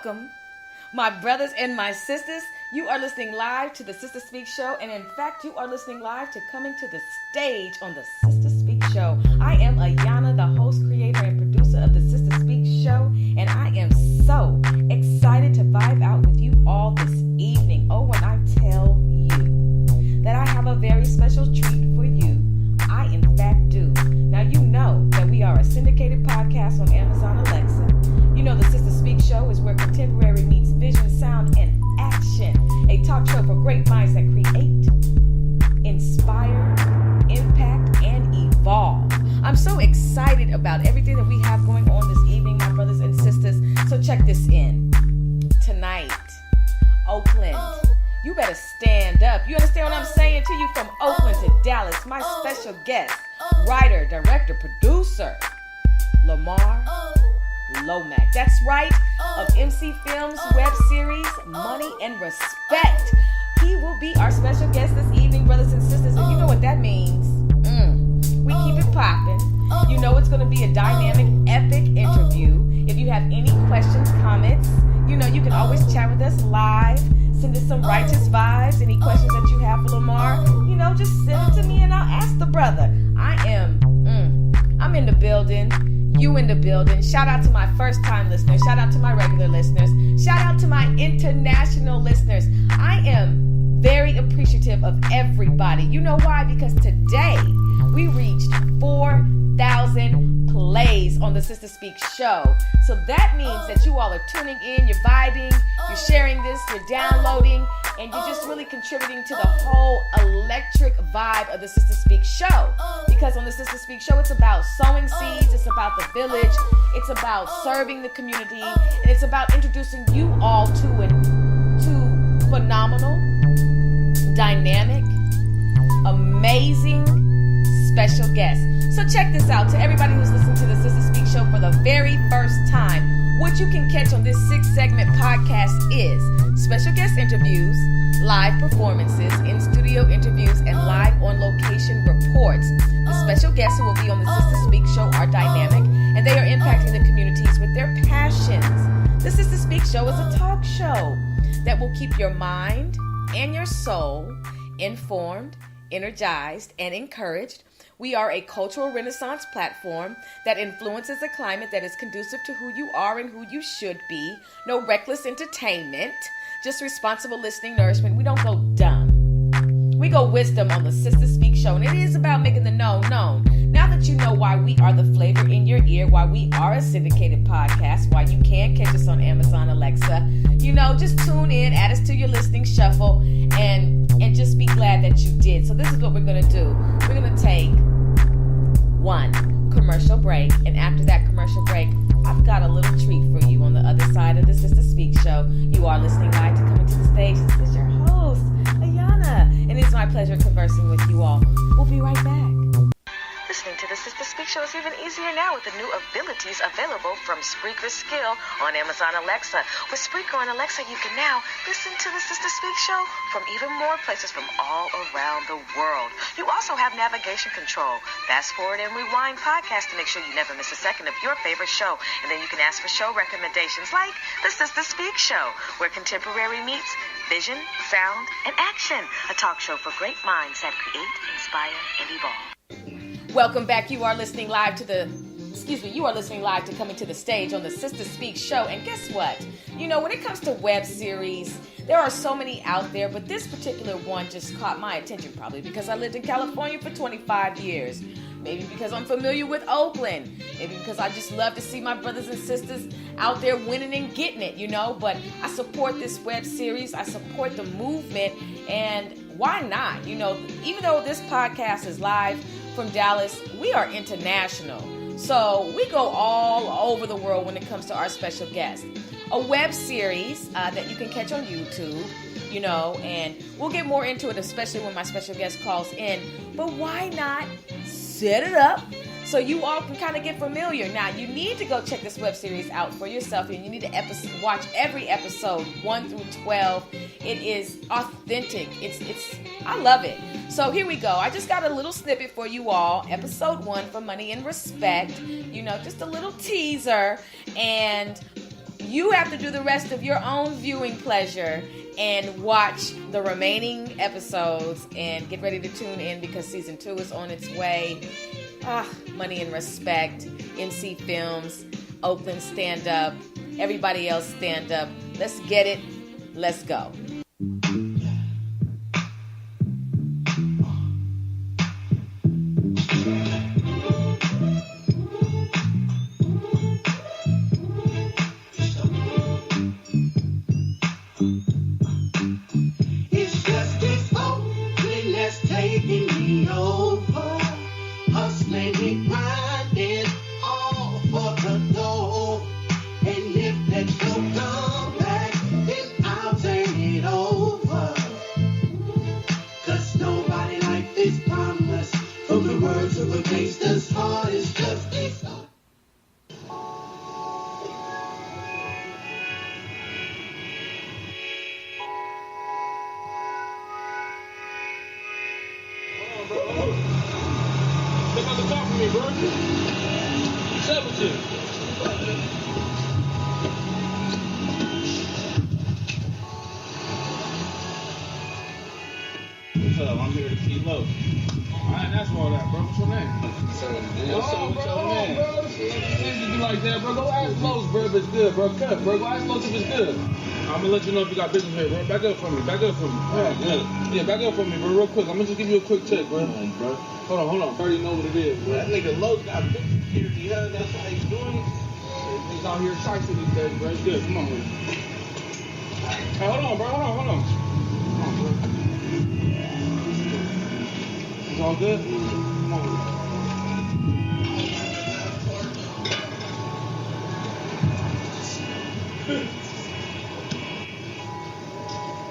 Welcome, my brothers and my sisters. You are listening live to the Sister Speak Show, and in fact, you are listening live to Coming to the Stage on the Sister Speak Show. I am Ayana, the host, creator, and producer of the Sister Speak Show, and I am so excited to vibe out with you all this evening. Oh, when I tell you that I have a very special treat for you, I in fact do. Now, you know that we are a syndicated podcast on Amazon Alexa. You know the Sister Speak Show is where contemporary meets vision, sound, and action. A talk show for great minds that create, inspire, impact, and evolve. I'm so excited about everything that we have going on this evening, my brothers and sisters. So check this in. Tonight, Oakland. You better stand up. You understand what I'm saying to you? From Oakland to Dallas, my special guest, writer, director, producer, Lamar. Lomack. That's right, of MC Films web series Money and Respect. He will be our special guest this evening, brothers and sisters, and you know what that means. We keep it popping. You know it's going to be a dynamic, epic interview. If you have any questions, comments, you know you can always chat with us live. Send us some righteous vibes. Any questions that you have for Lamar, you know, just send it to me and I'll ask the brother. I'm in the building. You in the building. Shout out to my first time listeners. Shout out to my regular listeners. Shout out to my international listeners. I am very appreciative of everybody. You know why? Because today we reached 4,000 plays on the Sister Speak Show. So that means that you all are tuning in, you're vibing, you're sharing this, you're downloading, and you're just really contributing to the whole electric vibe of the Sister Speak Show. Because on the Sister Speak Show, it's about sowing seeds, it's about the village, it's about serving the community, and it's about introducing you all to phenomenal, dynamic, amazing, special guests. So check this out. To everybody who's listening to the Sister Speak Show for the very first time, what you can catch on this 6-segment podcast is special guest interviews, live performances, in-studio interviews, and live on-location reports. The special guests who will be on the Sister Speak Show are dynamic, and they are impacting the communities with their passions. The Sister Speak Show is a talk show that will keep your mind and your soul informed, energized, and encouraged. We are a cultural renaissance platform that influences a climate that is conducive to who you are and who you should be. No reckless entertainment, just responsible listening nourishment. We don't go dumb. We go wisdom on the Sister Speak Show, and it is about making the known known. Now that you know why we are the flavor in your ear, why we are a syndicated podcast, why you can catch us on Amazon Alexa, you know, just tune in, add us to your listening shuffle, and just be glad that you did. So this is what we're going to do. We're going to take one commercial break, and after that commercial break, I've got a little treat for you on the other side of the Sister Speak Show. You are listening live to Coming to the Stage. This is your host, Ayana, and it's my pleasure conversing with you all. We'll be right back. Listening to the Sister Speak Show is even easier now with the new abilities available from Spreaker Skill on Amazon Alexa. With Spreaker on Alexa, you can now listen to the Sister Speak Show from even more places from all around the world. You also have navigation control, fast forward and rewind podcasts to make sure you never miss a second of your favorite show. And then you can ask for show recommendations like the Sister Speak Show, where contemporary meets vision, sound, and action. A talk show for great minds that create, inspire, and evolve. Welcome back. You are listening live to Coming to the Stage on the Sister Speak Show. And guess what? You know, when it comes to web series, there are so many out there, but this particular one just caught my attention, probably because I lived in California for 25 years. Maybe because I'm familiar with Oakland. Maybe because I just love to see my brothers and sisters out there winning and getting it, you know. But I support this web series. I support the movement. And why not? You know, even though this podcast is live from Dallas, we are international. So we go all over the world when it comes to our special guests. A web series that you can catch on YouTube, you know, and we'll get more into it, especially when my special guest calls in. But why not set it up so you all can kind of get familiar? Now, you need to go check this web series out for yourself, and you need to watch every episode 1 through 12. It is authentic. I love it. So here we go. I just got a little snippet for you all. Episode 1 for Money and Respect. You know, just a little teaser. And You have to do the rest of your own viewing pleasure and watch the remaining episodes and get ready to tune in because season 2 is on its way. Money and Respect, MC Films, Oakland Stand Up, everybody else stand up. Let's get it. Let's go. I'm here to keep low. Alright, that's all that, bro. What's your name? You be like that, bro. Go ask Los, bro, if it's good, bro. Cut, bro. Go ask Los if it's good. I'm gonna let you know if you got business here, bro. Back up for me. Yeah, back up for me, bro, real quick. I'm gonna just give you a quick check, bro. Hold on. I already know what it is, bro. That nigga Los got big security, huh? That's how he's doing it. He's out here shicing these days, bro. It's good. Come on, bro. Hey, hold on, bro. Hold on. Come on, bro. It's all good? Come on, bro.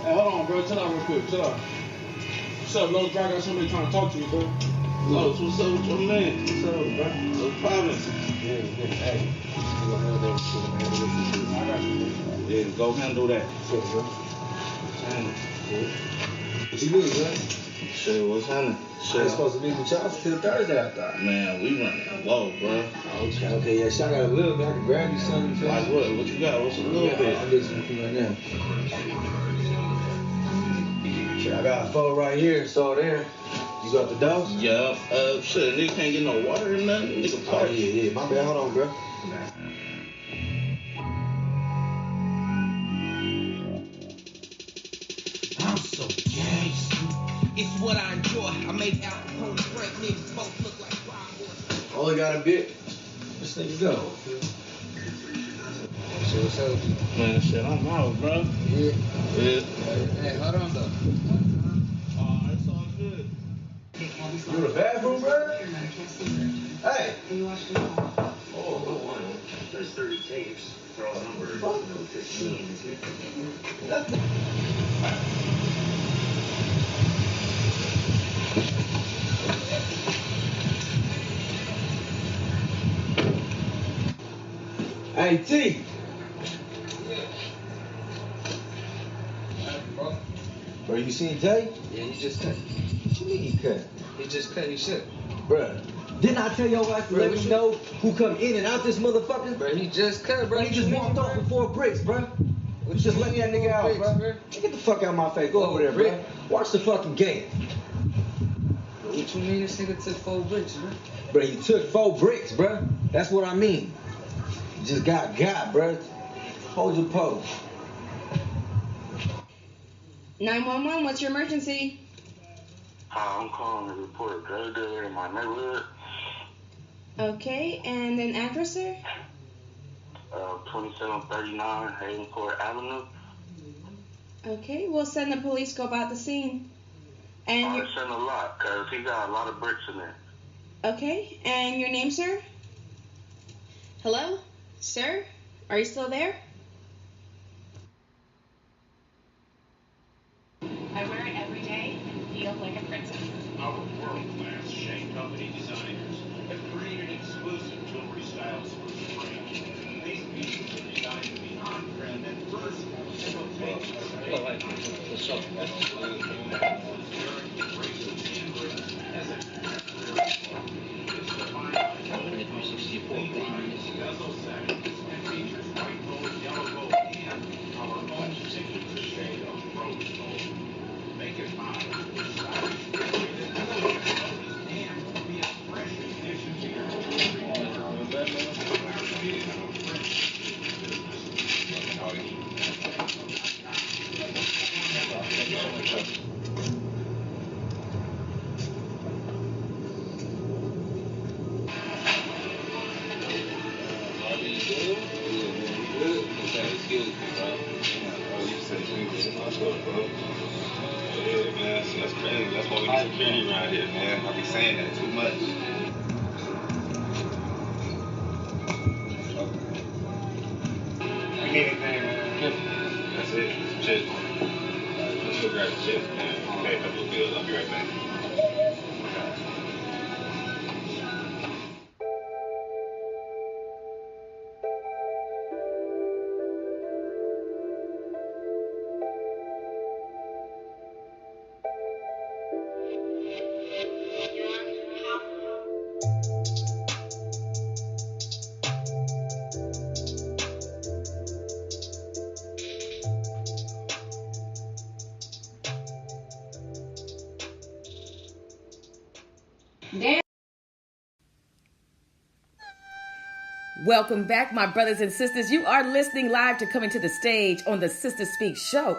Hey, hold on, bro. Chill out real quick. Chill out. What's up, Los? Bro, I got somebody trying to talk to you, bro. Los, what's up with your man? What's up, bro? What's poppin'? Hey. I got you, bro. Yeah, go handle that. What's up, bro? What you doing, bro? Shit, what's happening? I ain't supposed to be with y'all till Thursday, I thought. Man, we running low, bro. Okay, yeah, shit, I got a little bit. I can grab you something. Like what? What you got? What's a little bit? I'll get something right now. Shit, I got a phone right here, so there. You got the dose? Yeah. Shit, nigga can't get no water or nothing. Nigga Oh, park. yeah. My bad. Hold on, bro. I'm so gangsta. It's what I enjoy. I make Al Capone break niggas both look like wild boys. Only got a bit. This nigga go. Shit, what's up? Man, shit, I'm out, bro. Yeah. Hey, hold on though. Oh, it's all good. You in the bathroom, bro? Hey. Oh, there's 30 tapes. They're all numbered. No 15. Hey, T. Bro, you seen Tay? Yeah, he just cut. What you mean he cut? He just cut. He shook. Bruh, didn't I tell your wife to let me know who come in and out this motherfucker? Bro, he just cut, bro. Bro, he just walked off with 4 bricks, bruh. What Just you let mean, that nigga out, bricks, bruh. bro? Get the fuck out of my face. Go over there, Brick. bruh. Watch the fucking gate. What you mean this nigga took 4 bricks, bro? Bruh, you took 4 bricks, bruh. That's what I mean. You just got, bruh. Hold your pose. 911, what's your emergency? I'm calling to report a drug dealer in my neighborhood. Okay, and an address, sir? 2739 Havenport Avenue. Okay, we'll send the police scope out the scene. And I your, sent a lot, because he got a lot of bricks in there. okay, and your name, sir? Hello? Sir? Are you still there? I wear it every day and feel like a princess. Our world-class Shea Company designers have created exclusive jewelry styles for spring. These pieces are designed to be on-trend and versatile and will take you bezel settings and features white gold, yellow security around here, man. I be saying that too much. You need anything, man? That's it. Some chips. Let's go grab the chips, man. Pay a couple of bills. I'll be right back. Welcome back, my brothers and sisters. You are listening live to Coming to the Stage on the Sister Speak Show.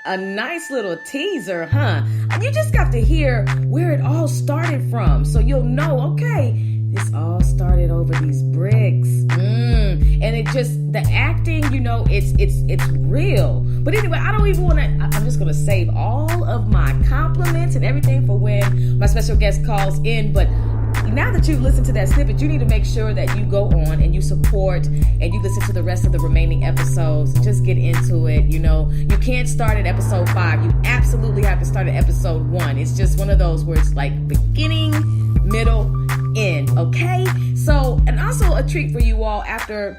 A nice little teaser, huh? You just got to hear where it all started from, so you'll know, okay, this all started over these bricks. And it just, the acting, you know, it's real. But anyway, I don't even want to, I'm just going to save all of my compliments and everything for when my special guest calls in. But now that you've listened to that snippet, you need to make sure that you go on and you support and you listen to the rest of the remaining episodes. Just get into it. You know, you can't start at episode 5. You absolutely have to start at episode 1. It's just one of those where it's like beginning, middle, end. Okay? So, and also a treat for you all after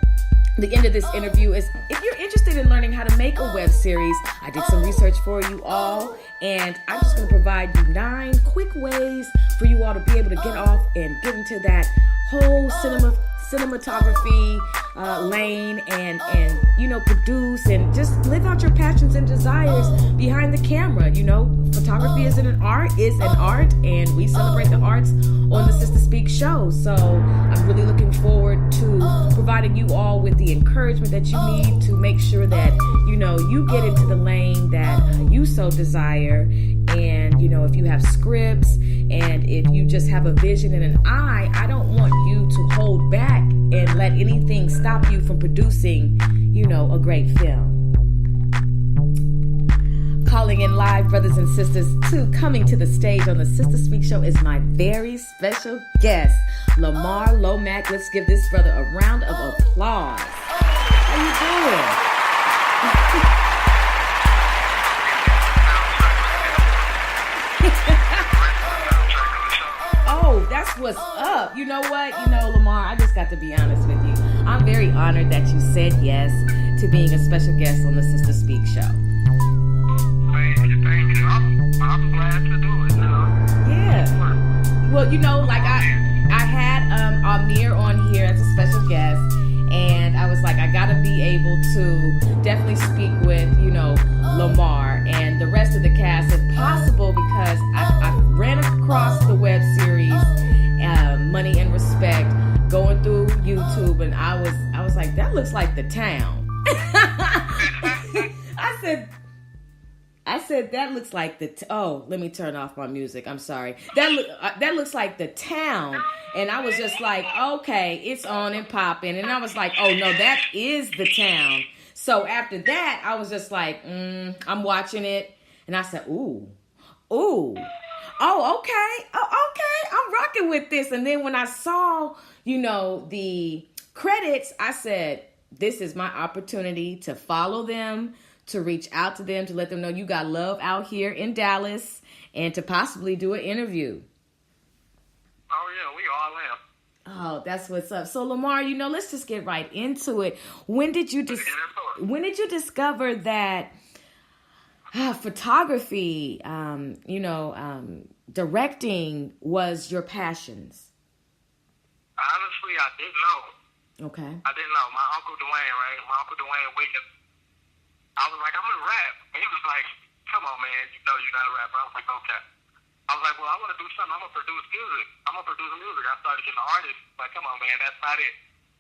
the end of this interview is if you're interested in learning how to make a web series, I did some research for you all, and I'm just going to provide you 9 quick ways for you all to be able to get off and get into that whole cinematography lane and you know, produce and just live out your passions and desires behind the camera. You know, photography is an art, and we celebrate the arts on the Sister Speak show. So I'm really looking forward to providing you all with the encouragement that you need to make sure that, you know, you get into the lane that you so desire. And, you know, if you have scripts and if you just have a vision and an eye, I don't want you to hold back and let anything stop you from producing, you know, a great film. Calling in live, brothers and sisters, to Coming to the Stage on the Sister Speak show is my very special guest, Lamar Lomack. Let's give this brother a round of applause. How you doing? Oh, that's what's up. You know what? You know, Lamar, I just got to be honest with you. I'm very honored that you said yes to being a special guest on the Sister Speak show. Thank you. I'm glad to do it, you know. Yeah. Well, you know, like I had Amir on here as a special guest, and I was like, I gotta be able to definitely speak with, you know, Lamar and the rest of the cast if possible, because I ran across the web series Money and Respect going through YouTube, and I was like, that looks like the town. I said that looks like oh, let me turn off my music. I'm sorry. That looks like the town. And I was just like, okay, it's on and popping. And I was like, oh no, that is the town. So after that, I was just like, I'm watching it. And I said, ooh. Oh, okay. Oh, okay. I'm rocking with this. And then when I saw, you know, the credits, I said, this is my opportunity to follow them, to reach out to them, to let them know you got love out here in Dallas, and to possibly do an interview. Oh, yeah, we all have. Oh, that's what's up. So, Lamar, you know, let's just get right into it. When did you discover that photography, directing was your passions? Honestly, I didn't know. Okay. I didn't know. My Uncle Dwayne, right? My Uncle Dwayne Wiggins. I was like, I'm going to rap. And he was like, come on, man. You know you're not a rapper. I was like, okay. I was like, well, I want to do something. I'm going to produce music. I started getting an artist. Like, come on, man. That's not it.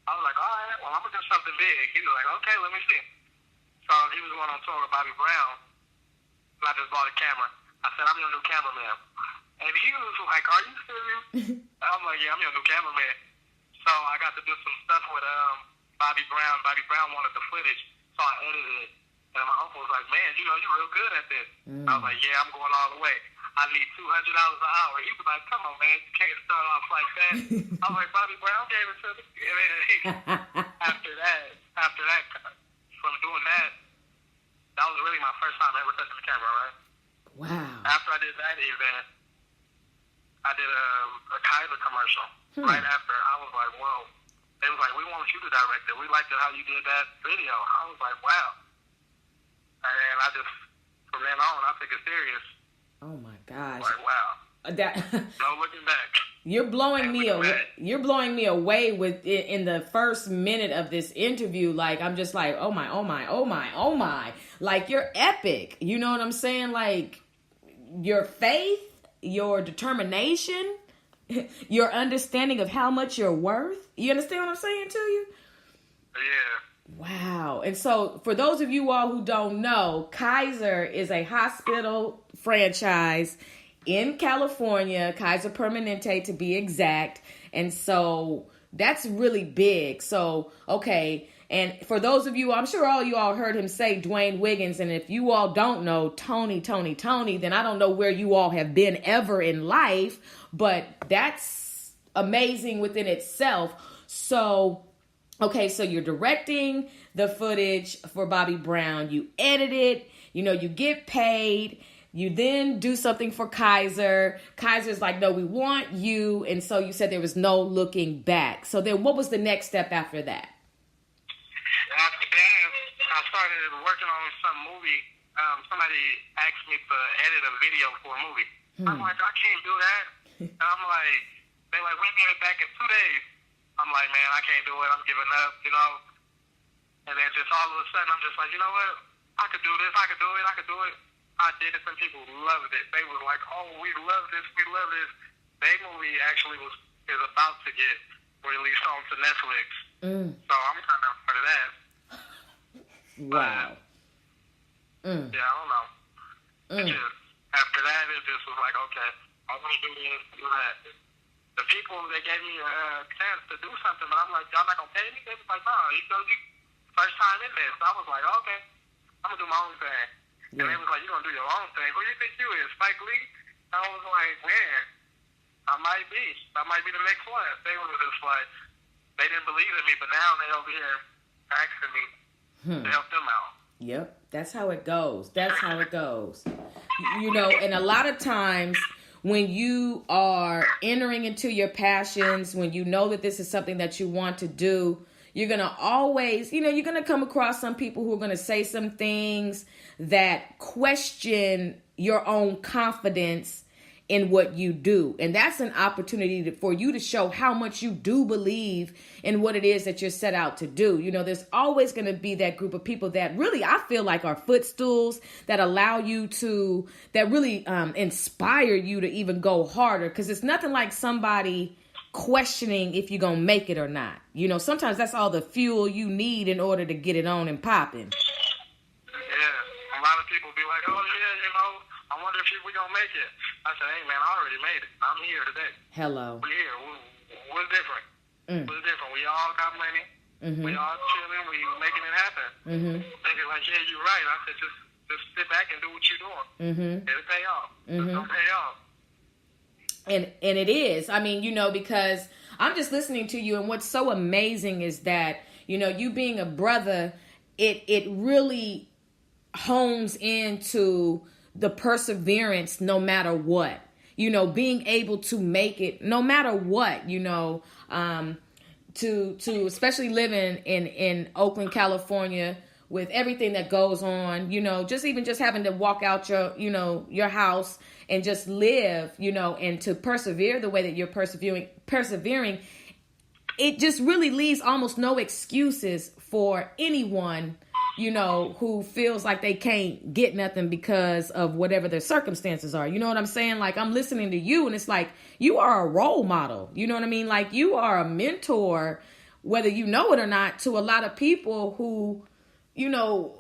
I was like, all right, well, I'm going to do something big. He was like, okay, let me see. So he was going on tour with Bobby Brown. And I just bought a camera. I said, I'm your new cameraman. And he was like, are you serious? I'm like, yeah, I'm your new cameraman. So I got to do some stuff with Bobby Brown. Bobby Brown wanted the footage, so I edited it. And my uncle was like, man, you know, you're real good at this. I was like, yeah, I'm going all the way. I need $200 an hour. He was like, come on, man, you can't start off like that. I was like, Bobby Brown gave it to me. And then after that, from doing that, that was really my first time ever touching the camera, right? Wow. After I did that event, I did a Kaiser commercial. Right after, I was like, whoa. They was like, we want you to direct it. We liked it how you did that video. I was like, wow. And I just, from then on, I took it serious. Oh my gosh. Like, wow. No looking back. You're blowing me away. You're blowing me away with it in the first minute of this interview. Like, I'm just like, oh my, oh my, oh my, oh my. Like, you're epic. You know what I'm saying? Like, your faith, your determination, your understanding of how much you're worth. You understand what I'm saying to you? Yeah. Wow. And so for those of you all who don't know, Kaiser is a hospital franchise in California, Kaiser Permanente to be exact. And so that's really big. So, okay. And for those of you, I'm sure all you all heard him say Dwayne Wiggins. And if you all don't know Tony, then I don't know where you all have been ever in life. But that's amazing within itself. So, okay, so you're directing the footage for Bobby Brown. You edit it. You know, you get paid. You then do something for Kaiser. Kaiser's like, no, we want you. And so you said there was no looking back. So then what was the next step after that? After that, I started working on some movie. Somebody asked me to edit a video for a movie. I'm like, I can't do that. And I'm like, they're like, we need it back in 2 days. I'm like, man, I can't do it. I'm giving up, you know. And then just all of a sudden, I'm just like, you know what? I could do this. I could do it. I did it. Some people loved it. They were like, oh, we love this. Their movie actually is about to get released onto Netflix. So I'm kind of part of that. Wow. Yeah, I don't know. After that, it just was like, okay, I want to do this, do that. The people, they gave me a chance to do something, but I'm like, y'all not going to pay me? They was like, no, you first time in this. So I was like, okay, I'm going to do my own thing. And they was like, you're going to do your own thing. Who do you think you is, Spike Lee? I was like, man, I might be the next one. They were just like, they didn't believe in me, but now they over here asking me to help them out. Yep, that's how it goes. You know, and a lot of times when you are entering into your passions, when you know that this is something that you want to do, you're going to always, you know, you're going to come across some people who are going to say some things that question your own confidence in what you do. And that's an opportunity for you to show how much you do believe in what it is that you're set out to do. You know, there's always going to be that group of people that really, I feel like, are footstools that allow you to, that really inspire you to even go harder. Because it's nothing like somebody questioning if you're going to make it or not. You know, sometimes that's all the fuel you need in order to get it on and popping. Yeah, a lot of people be like, oh yeah, you know, I wonder if we're going to make it. I said, hey, man, I already made it. I'm here today. Hello. We're here. What's different? What's different? We all got money. We all chilling. We making it happen. They be like, yeah, you're right. I said, just sit back and do what you're doing. It'll pay off. It's going to pay off. And it is. I mean, you know, because I'm just listening to you, and what's so amazing is that, you know, you being a brother, it really hones into the perseverance no matter what, you know, being able to make it no matter what, you know, to especially living in Oakland, California, with everything that goes on, you know, just having to walk out your house and just live, you know, and to persevere the way that you're persevering, it just really leaves almost no excuses for anyone, you know, who feels like they can't get nothing because of whatever their circumstances are. You know what I'm saying? Like, I'm listening to you and it's like, you are a role model. You know what I mean? Like, you are a mentor, whether you know it or not, to a lot of people who, you know,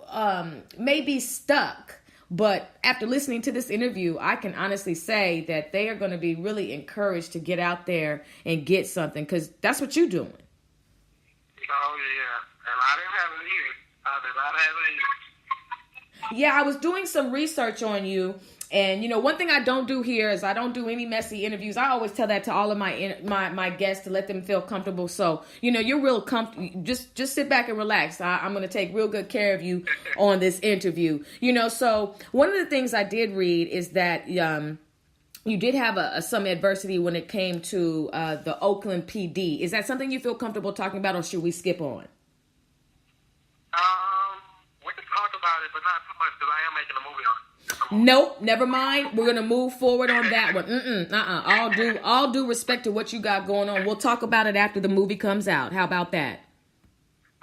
may be stuck. But after listening to this interview, I can honestly say that they are going to be really encouraged to get out there and get something, because that's what you're doing. Oh, yeah. And I didn't have it either. I did not have it either. Yeah, I was doing some research on you, And, you know, one thing I don't do here is I don't do any messy interviews. I always tell that to all of my guests to let them feel comfortable. So, you know, you're real comfortable. Just sit back and relax. I'm going to take real good care of you on this interview. You know, so one of the things I did read is that you did have some adversity when it came to the Oakland PD. Is that something you feel comfortable talking about, or should we skip on? We can talk about it, but not too much because I am making a movie on it. Nope, never mind. We're gonna move forward on that one. All due respect to what you got going on. We'll talk about it after the movie comes out. How about that?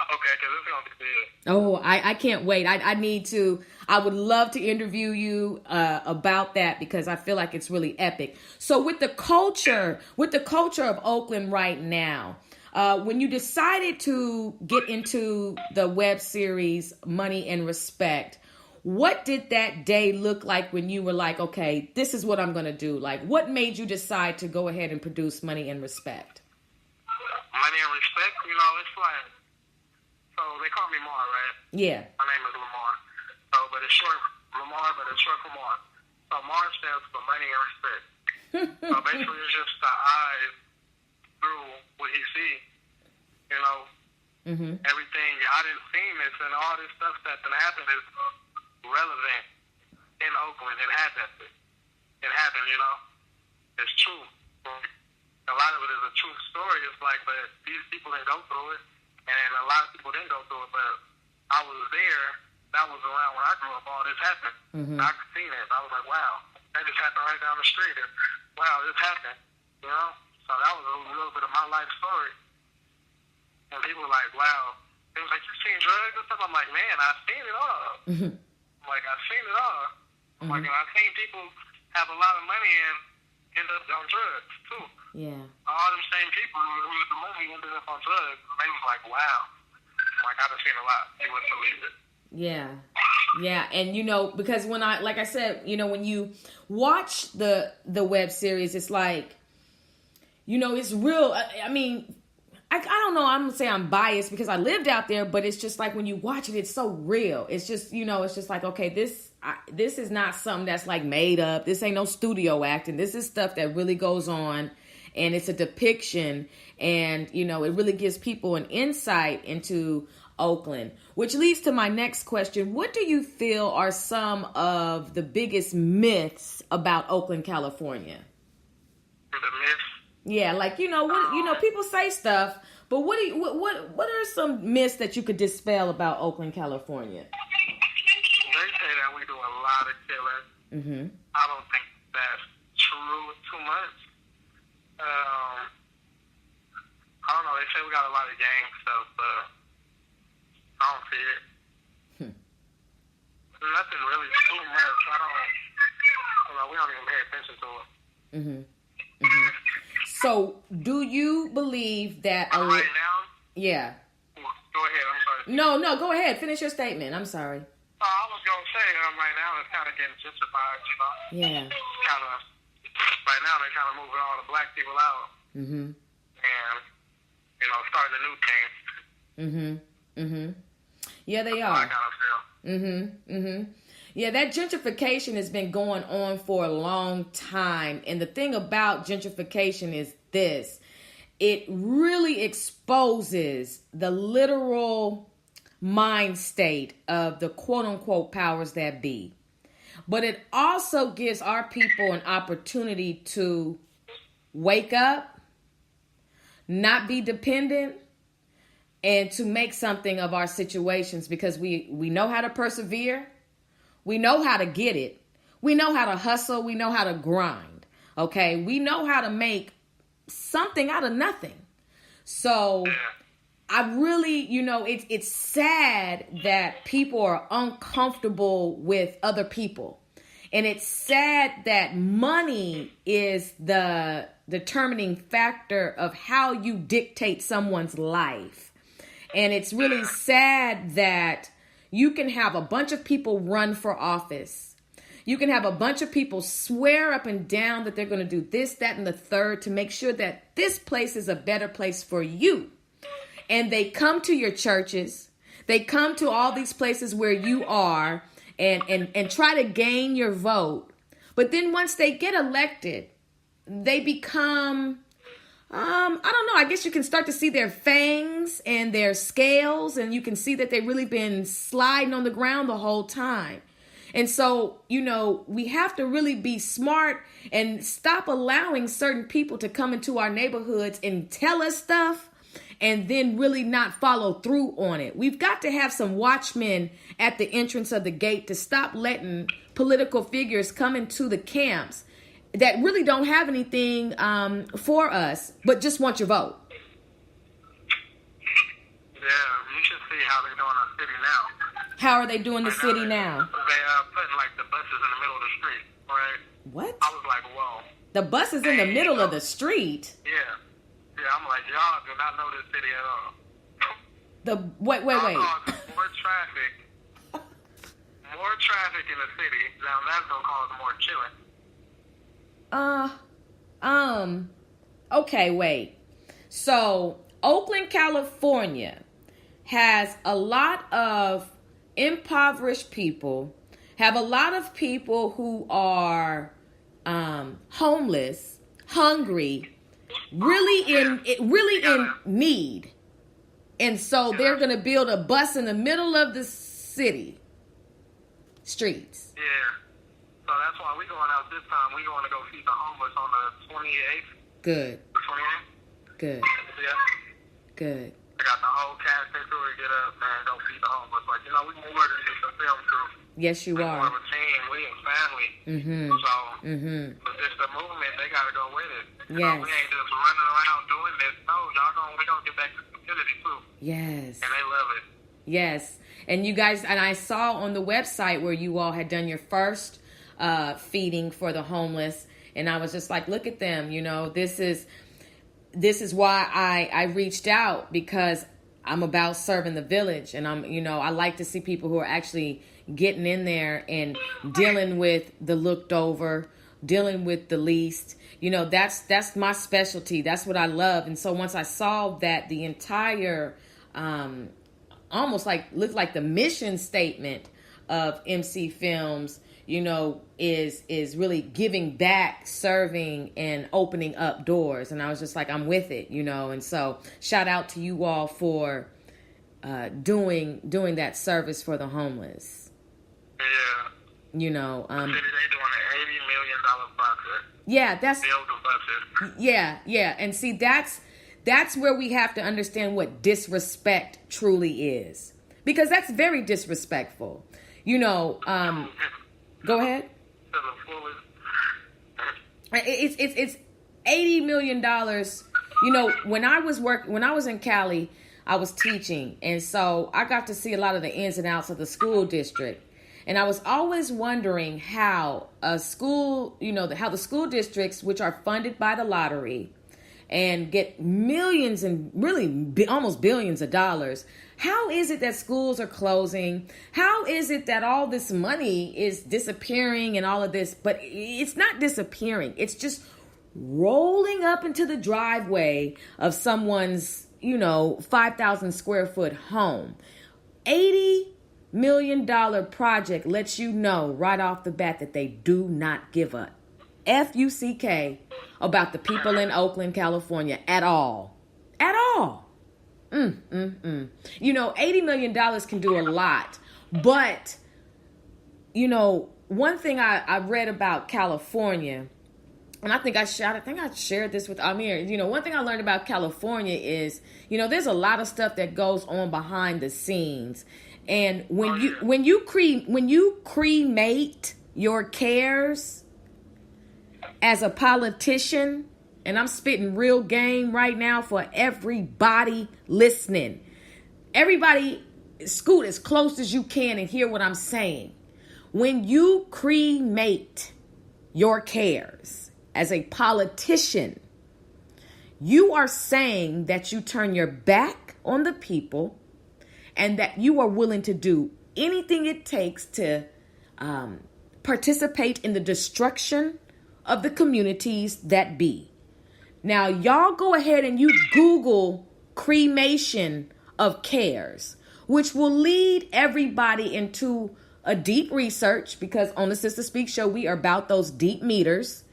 Okay, because it's gonna be big. Oh, I can't wait. I need to. I would love to interview you about that because I feel like it's really epic. So with the culture of Oakland right now, when you decided to get into the web series Money and Respect, what did that day look like when you were like, okay, this is what I'm going to do? Like, what made you decide to go ahead and produce Money and Respect? Money and Respect, you know, it's like, so they call me Mar, right? Yeah. My name is Lamar. So, but it's short Lamar, but it's short for Mar. So Mar stands for Money and Respect. So basically it's just the eyes through what he see, you know. Everything, I didn't see this and all this stuff that happened is relevant in Oakland. It happened, you know. It's true. A lot of it is a true story. It's like, but these people didn't go through it, and a lot of people didn't go through it, but I was there. That was around when I grew up. All this happened. I could see it. I was like, wow, that just happened right down the street. And, wow, this happened, you know. So that was a little bit of my life story. And people were like, wow. They was like, you seen drugs and stuff? I'm like, man, I've seen it all. Like, I've seen it all. Like, and I've seen people have a lot of money and end up on drugs, too. Yeah. All them same people who was the money ended up on drugs. They was like, wow. Like, I've seen a lot. You wouldn't believe it. Yeah. Yeah. And, you know, because when like I said, you know, when you watch the web series, it's like, you know, it's real. I mean, I don't know. I'm going to say I'm biased because I lived out there, but it's just like when you watch it, it's so real. It's just, you know, it's just like, okay, this is not something that's like made up. This ain't no studio acting. This is stuff that really goes on, and it's a depiction, and, you know, it really gives people an insight into Oakland, which leads to my next question. What do you feel are some of the biggest myths about Oakland, California? The myths? Yeah, like, you know, what, you know, people say stuff, but what are some myths that you could dispel about Oakland, California? They say that we do a lot of killing. I don't think that's true too much. I don't know. They say we got a lot of gang stuff, but I don't see it. Nothing really too much. We don't even pay attention to it. So, do you believe that... right now? Yeah. Go ahead. I'm sorry. No, go ahead. Finish your statement. I'm sorry. I was going to say, right now it's kind of getting gentrified, you know? Yeah. Right now they're kind of moving all the black people out. And, you know, starting a new thing. Yeah, they That's are. how I kind of feel. Yeah, that gentrification has been going on for a long time. And the thing about gentrification is this. It really exposes the literal mind state of the quote-unquote powers that be. But it also gives our people an opportunity to wake up, not be dependent, and to make something of our situations, because we know how to persevere. We know how to get it. We know how to hustle. We know how to grind. Okay. We know how to make something out of nothing. So I really, you know, it's sad that people are uncomfortable with other people. And it's sad that money is the determining factor of how you dictate someone's life. And it's really sad that you can have a bunch of people run for office. You can have a bunch of people swear up and down that they're going to do this, that, and the third to make sure that this place is a better place for you. And they come to your churches. They come to all these places where you are and try to gain your vote. But then once they get elected, they become, I don't know, I guess you can start to see their fangs and their scales, and you can see that they've really been sliding on the ground the whole time. And so, you know, we have to really be smart and stop allowing certain people to come into our neighborhoods and tell us stuff and then really not follow through on it. We've got to have some watchmen at the entrance of the gate to stop letting political figures come into the camps that really don't have anything for us, but just want your vote. Yeah, you should see how they're doing the city now. How are they doing the city now? They putting like the buses in the middle of the street, right? What? I was like, whoa. The bus is in the middle of the street. Yeah. Yeah, I'm like, y'all do not know this city at all. Wait. More traffic. More traffic in the city. Now that's gonna cause more chilling. Okay, wait. So Oakland, California has a lot of impoverished people, have a lot of people who are homeless, hungry, really in need. And so they're going to build a bus in the middle of the city streets. Yeah. So that's why we going out this time. We going to go feed the homeless on the 28th. Good. The 28th? Good. Yeah. Good. I got the whole cast and crew to get up and go feed the homeless. Like, you know, we more than just a film crew. Yes, you we are. More of a team. We a family. Mm-hmm. So, Mm-hmm. but just the movement, they got to go with it. You Yes. know, we ain't just running around doing this. No, we gonna get back to community too. Yes. And they love it. Yes. And you guys, and I saw on the website where you all had done your first feeding for the homeless, and I was just like, look at them, you know, this is why I reached out, because I'm about serving the village, and I like to see people who are actually getting in there and dealing with the looked over, dealing with the least. You know, that's my specialty. That's what I love. And so once I saw that the entire almost looked like the mission statement of MC Films, you know, is really giving back, serving, and opening up doors. And I was just like, I'm with it, you know. And so shout out to you all for doing that service for the homeless. Yeah. You know, they doing an $80 million project. Yeah, that's build the buses. Yeah. And see, that's where we have to understand what disrespect truly is, because that's very disrespectful. You know, go ahead. It's $80 million. You know, when I was in Cali, I was teaching, and so I got to see a lot of the ins and outs of the school district. And I was always wondering how a school, you know, how the school districts, which are funded by the lottery and get millions and really almost billions of dollars, how is it that schools are closing? How is it that all this money is disappearing and all of this? But it's not disappearing. It's just rolling up into the driveway of someone's, you know, 5,000 square foot home. $80 million project lets you know right off the bat that they do not give a F-U-C-K about the people in Oakland, California at all. At all. You know, $80 million can do a lot. But, you know, one thing I read about California, and I think I shared this with Amir. You know, one thing I learned about California is, you know, there's a lot of stuff that goes on behind the scenes. And when you cremate your cares as a politician, and I'm spitting real game right now for everybody listening. Everybody scoot as close as you can and hear what I'm saying. When you cremate your cares as a politician, you are saying that you turn your back on the people and that you are willing to do anything it takes to participate in the destruction of the communities that be. Now, y'all go ahead and you Google cremation of cares, which will lead everybody into a deep research, because on the Sister Speak show, we are about those deep meters,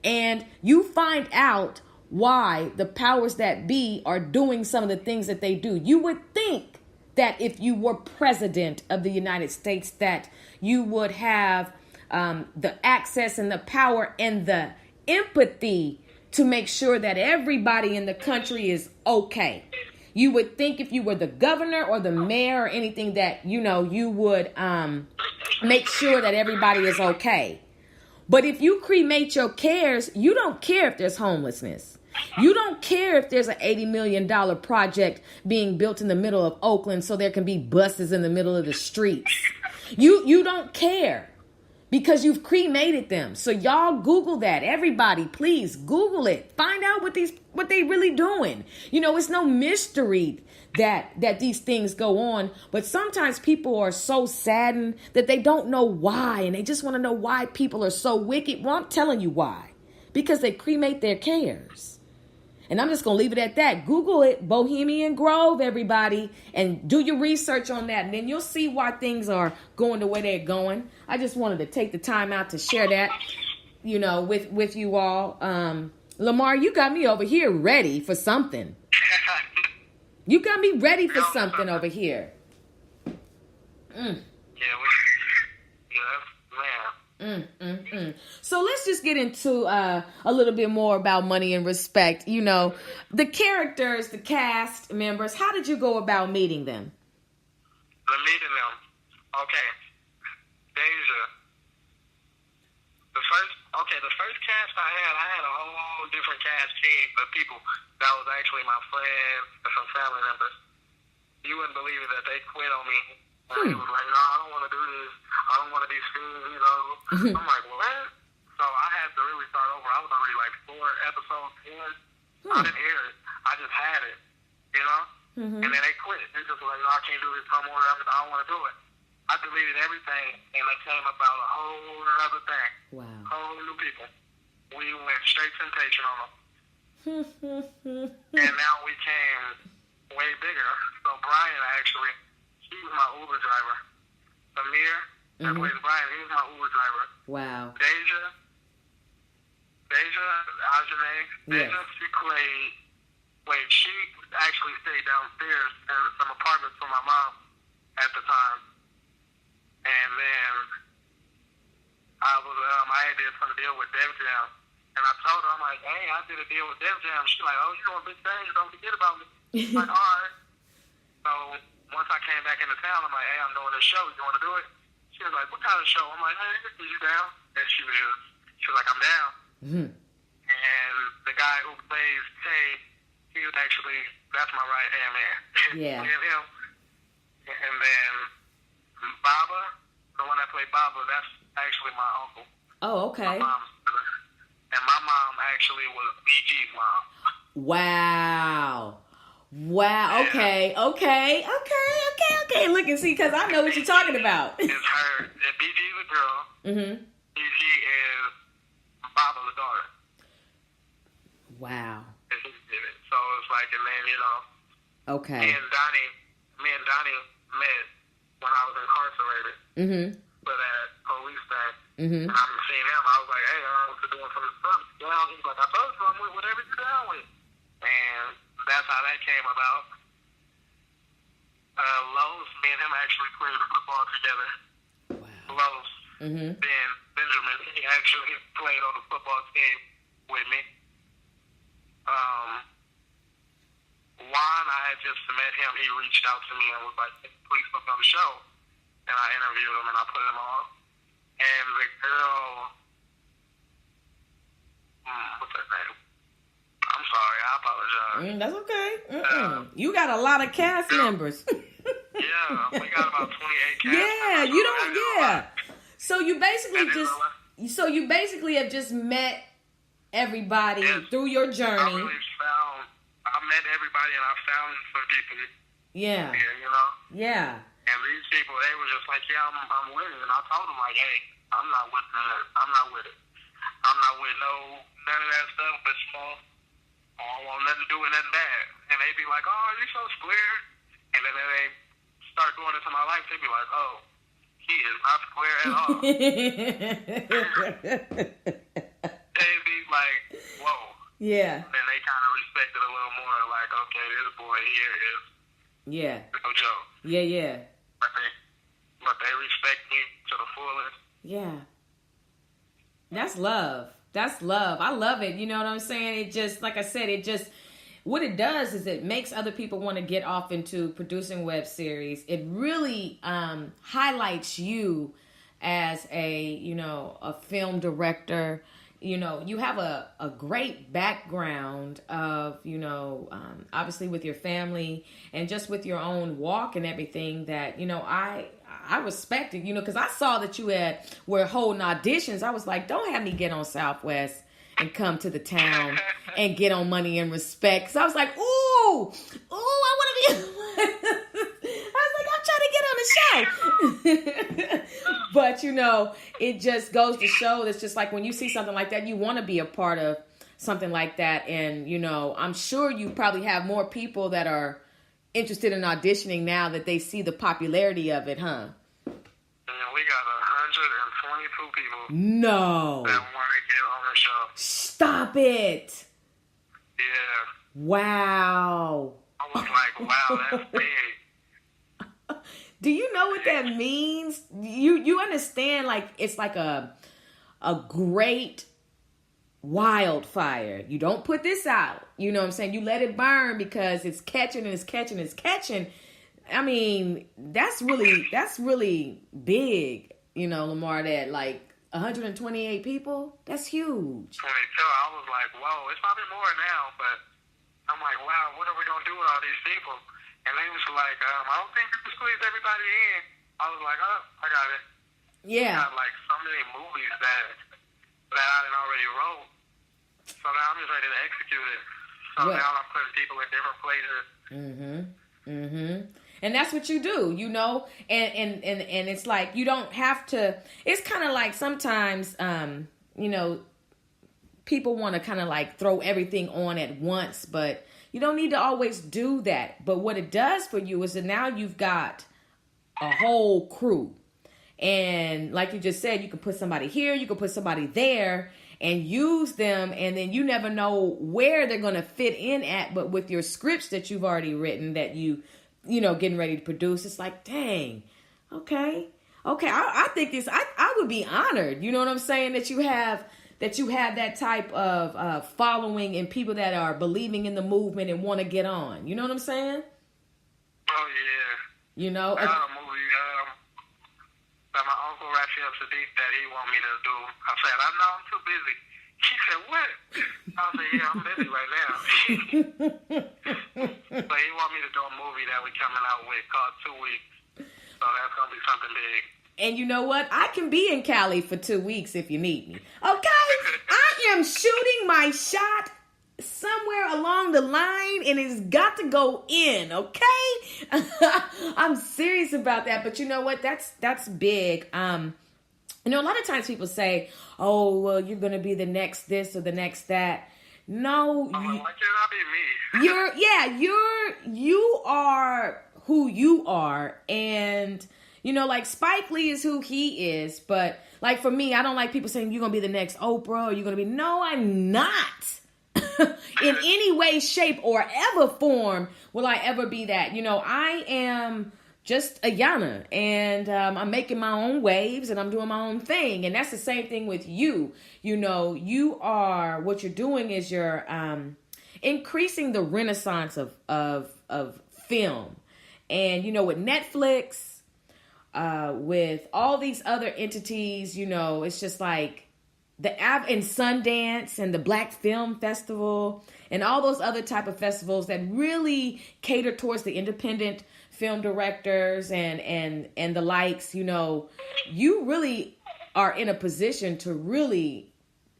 and you find out why the powers that be are doing some of the things that they do. You would think that if you were president of the United States, that you would have the access and the power and the empathy to make sure that everybody in the country is okay. You would think if you were the governor or the mayor or anything that, you would make sure that everybody is okay. But if you cremate your cares, you don't care if there's homelessness. You don't care if there's an $80 million project being built in the middle of Oakland so there can be buses in the middle of the streets. You don't care because you've cremated them. So y'all Google that. Everybody, please Google it. Find out what they really doing. It's no mystery that these things go on. But sometimes people are so saddened that they don't know why. And they just want to know why people are so wicked. Well, I'm telling you why. Because they cremate their cares. And I'm just going to leave it at that. Google it, Bohemian Grove, everybody, and do your research on that. And then you'll see why things are going the way they're going. I just wanted to take the time out to share that, with you all. Lamar, you got me over here ready for something. You got me ready for something over here. So let's just get into a little bit more about Money and Respect. The characters, the cast members, how did you go about meeting them? Okay. Deja. The first cast I had a whole different cast team of people that was actually my friends and some family members. You wouldn't believe it that they quit on me. They was like, no, I don't want to do this. I don't want to be seen, I'm like, what? So I had to really start over. I was already like 4 episodes in. I didn't hear it. I just had it, And then they quit. They just like, no, I can't do this no more. I don't want to do it. I deleted everything, and they came about a whole other thing. Wow. Whole new people. We went straight temptation on them. And now we came way bigger. So Brian actually, he was my Uber driver. Amir, that plays Brian, he was my Uber driver. Wow. Deja, Ajane, she she actually stayed downstairs in some apartments for my mom at the time. And then I did some deal with Def Jam. And I told her, I'm like, hey, I did a deal with Def Jam. She's like, oh, you doing big things, don't forget about me. I'm like, all right. So once I came back into town, I'm like, hey, I'm doing this show. You want to do it? She was like, what kind of show? I'm like, hey, are you down? And she was like, I'm down. And the guy who plays Tay, he was actually, that's my right-hand man. Yeah. Him. And then Baba, the one that played Baba, that's actually my uncle. Oh, okay. And my mom actually was BG's mom. Wow. Yeah. Okay. Look and see, because I know what you're talking about. It's her. BG's a girl. BG is Baba's daughter. Wow. So it's like, and then, okay. Me and Donnie met when I was incarcerated. For that police thing. And I'm seeing him. I was like, hey, I'm doing some stuff. He's like, I told you I'm with whatever you're down with. And that's how that came about. Lowe's, me and him actually played football together. Wow. Lowe's. Then Benjamin, he actually played on the football team with me. Juan, I had just met him. He reached out to me and was like, please put me on the show. And I interviewed him and I put him on. And the girl, what's her name? I'm sorry, I apologize. That's okay. You got a lot of cast members. Yeah, we got about 28 cast members. Yeah, you don't. Yeah. So you basically have just met everybody through your journey. I met everybody and I found some people. Yeah. Yeah. And these people, they were just like, yeah, I'm with it. And I told them, like, hey, I'm not with it. I'm not with none of that stuff, but I don't want nothing to do with nothing bad. And they be like, oh, you're so square. And then they start going into my life, they be like, oh, he is not square at all. They be like, whoa. Yeah. Then they kind of respect it a little more, like, okay, this boy here is no joke. Yeah. But they respect me to the fullest. Yeah. That's love. That's love. I love it. You know what I'm saying? It just, like I said, what it does is it makes other people want to get off into producing web series. It really highlights you as a film director. You know, you have a great background of, obviously with your family and just with your own walk and everything that, I respect it, because I saw that you were holding auditions. I was like, don't have me get on Southwest and come to the town and get on Money and Respect. Because I was like, ooh, I want to be... I was like, I'm trying to get on the show. But, it just goes to show that's just like when you see something like that, you want to be a part of something like that. And, I'm sure you probably have more people that are interested in auditioning now that they see the popularity of it, huh? We got 122 people. No. That want to get on the show. Stop it. Yeah. Wow. I was like, wow, that's big. Do you know what that means? You understand, like, it's like a great wildfire. You don't put this out. You know what I'm saying? You let it burn because it's catching and it's catching and it's catching. I mean, that's really big, Lamar, that like 128 people. That's huge. 22. I was like, whoa, it's probably more now, but I'm like, wow, what are we going to do with all these people? And they was like, I don't think we can squeeze everybody in. I was like, oh, I got it. Yeah. I got like so many movies that I had already wrote. So now I'm just ready to execute it. So now I'm putting people in different places. And that's what you do, and it's like you don't have to. It's kind of like sometimes, people want to kind of like throw everything on at once, but you don't need to always do that. But what it does for you is that now you've got a whole crew. And like you just said, you can put somebody here, you can put somebody there and use them. And then you never know where they're going to fit in at. But with your scripts that you've already written that getting ready to produce, it's like, dang, okay. I think I would be honored. You know what I'm saying? That you have that type of following and people that are believing in the movement and want to get on. You know what I'm saying? Oh, yeah. I got a movie that my uncle Raphael Sadiq that he want me to do. I said, I know I'm too busy. He said, what? I said, yeah, I'm busy right now. So he want me to do a movie that we coming out with called 2 Weeks. So that's going to be something big. And you know what? I can be in Cali for 2 weeks if you need me. Okay? I am shooting my shot somewhere along the line and it's got to go in, okay? I'm serious about that. But you know what? That's big. A lot of times people say, oh, well, you're going to be the next this or the next that. No. Why can't I be me? You are who you are. And like Spike Lee is who he is. But like for me, I don't like people saying you're going to be the next Oprah or you're going to be. No, I'm not. In any way, shape, or ever form will I ever be that. I am just a Yana, and I'm making my own waves, and I'm doing my own thing. And that's the same thing with you. You are, what you're doing is you're increasing the renaissance of film. And, with Netflix, with all these other entities, it's just like, and Sundance and the Black Film Festival and all those other type of festivals that really cater towards the independent film directors and the likes, you really are in a position to really,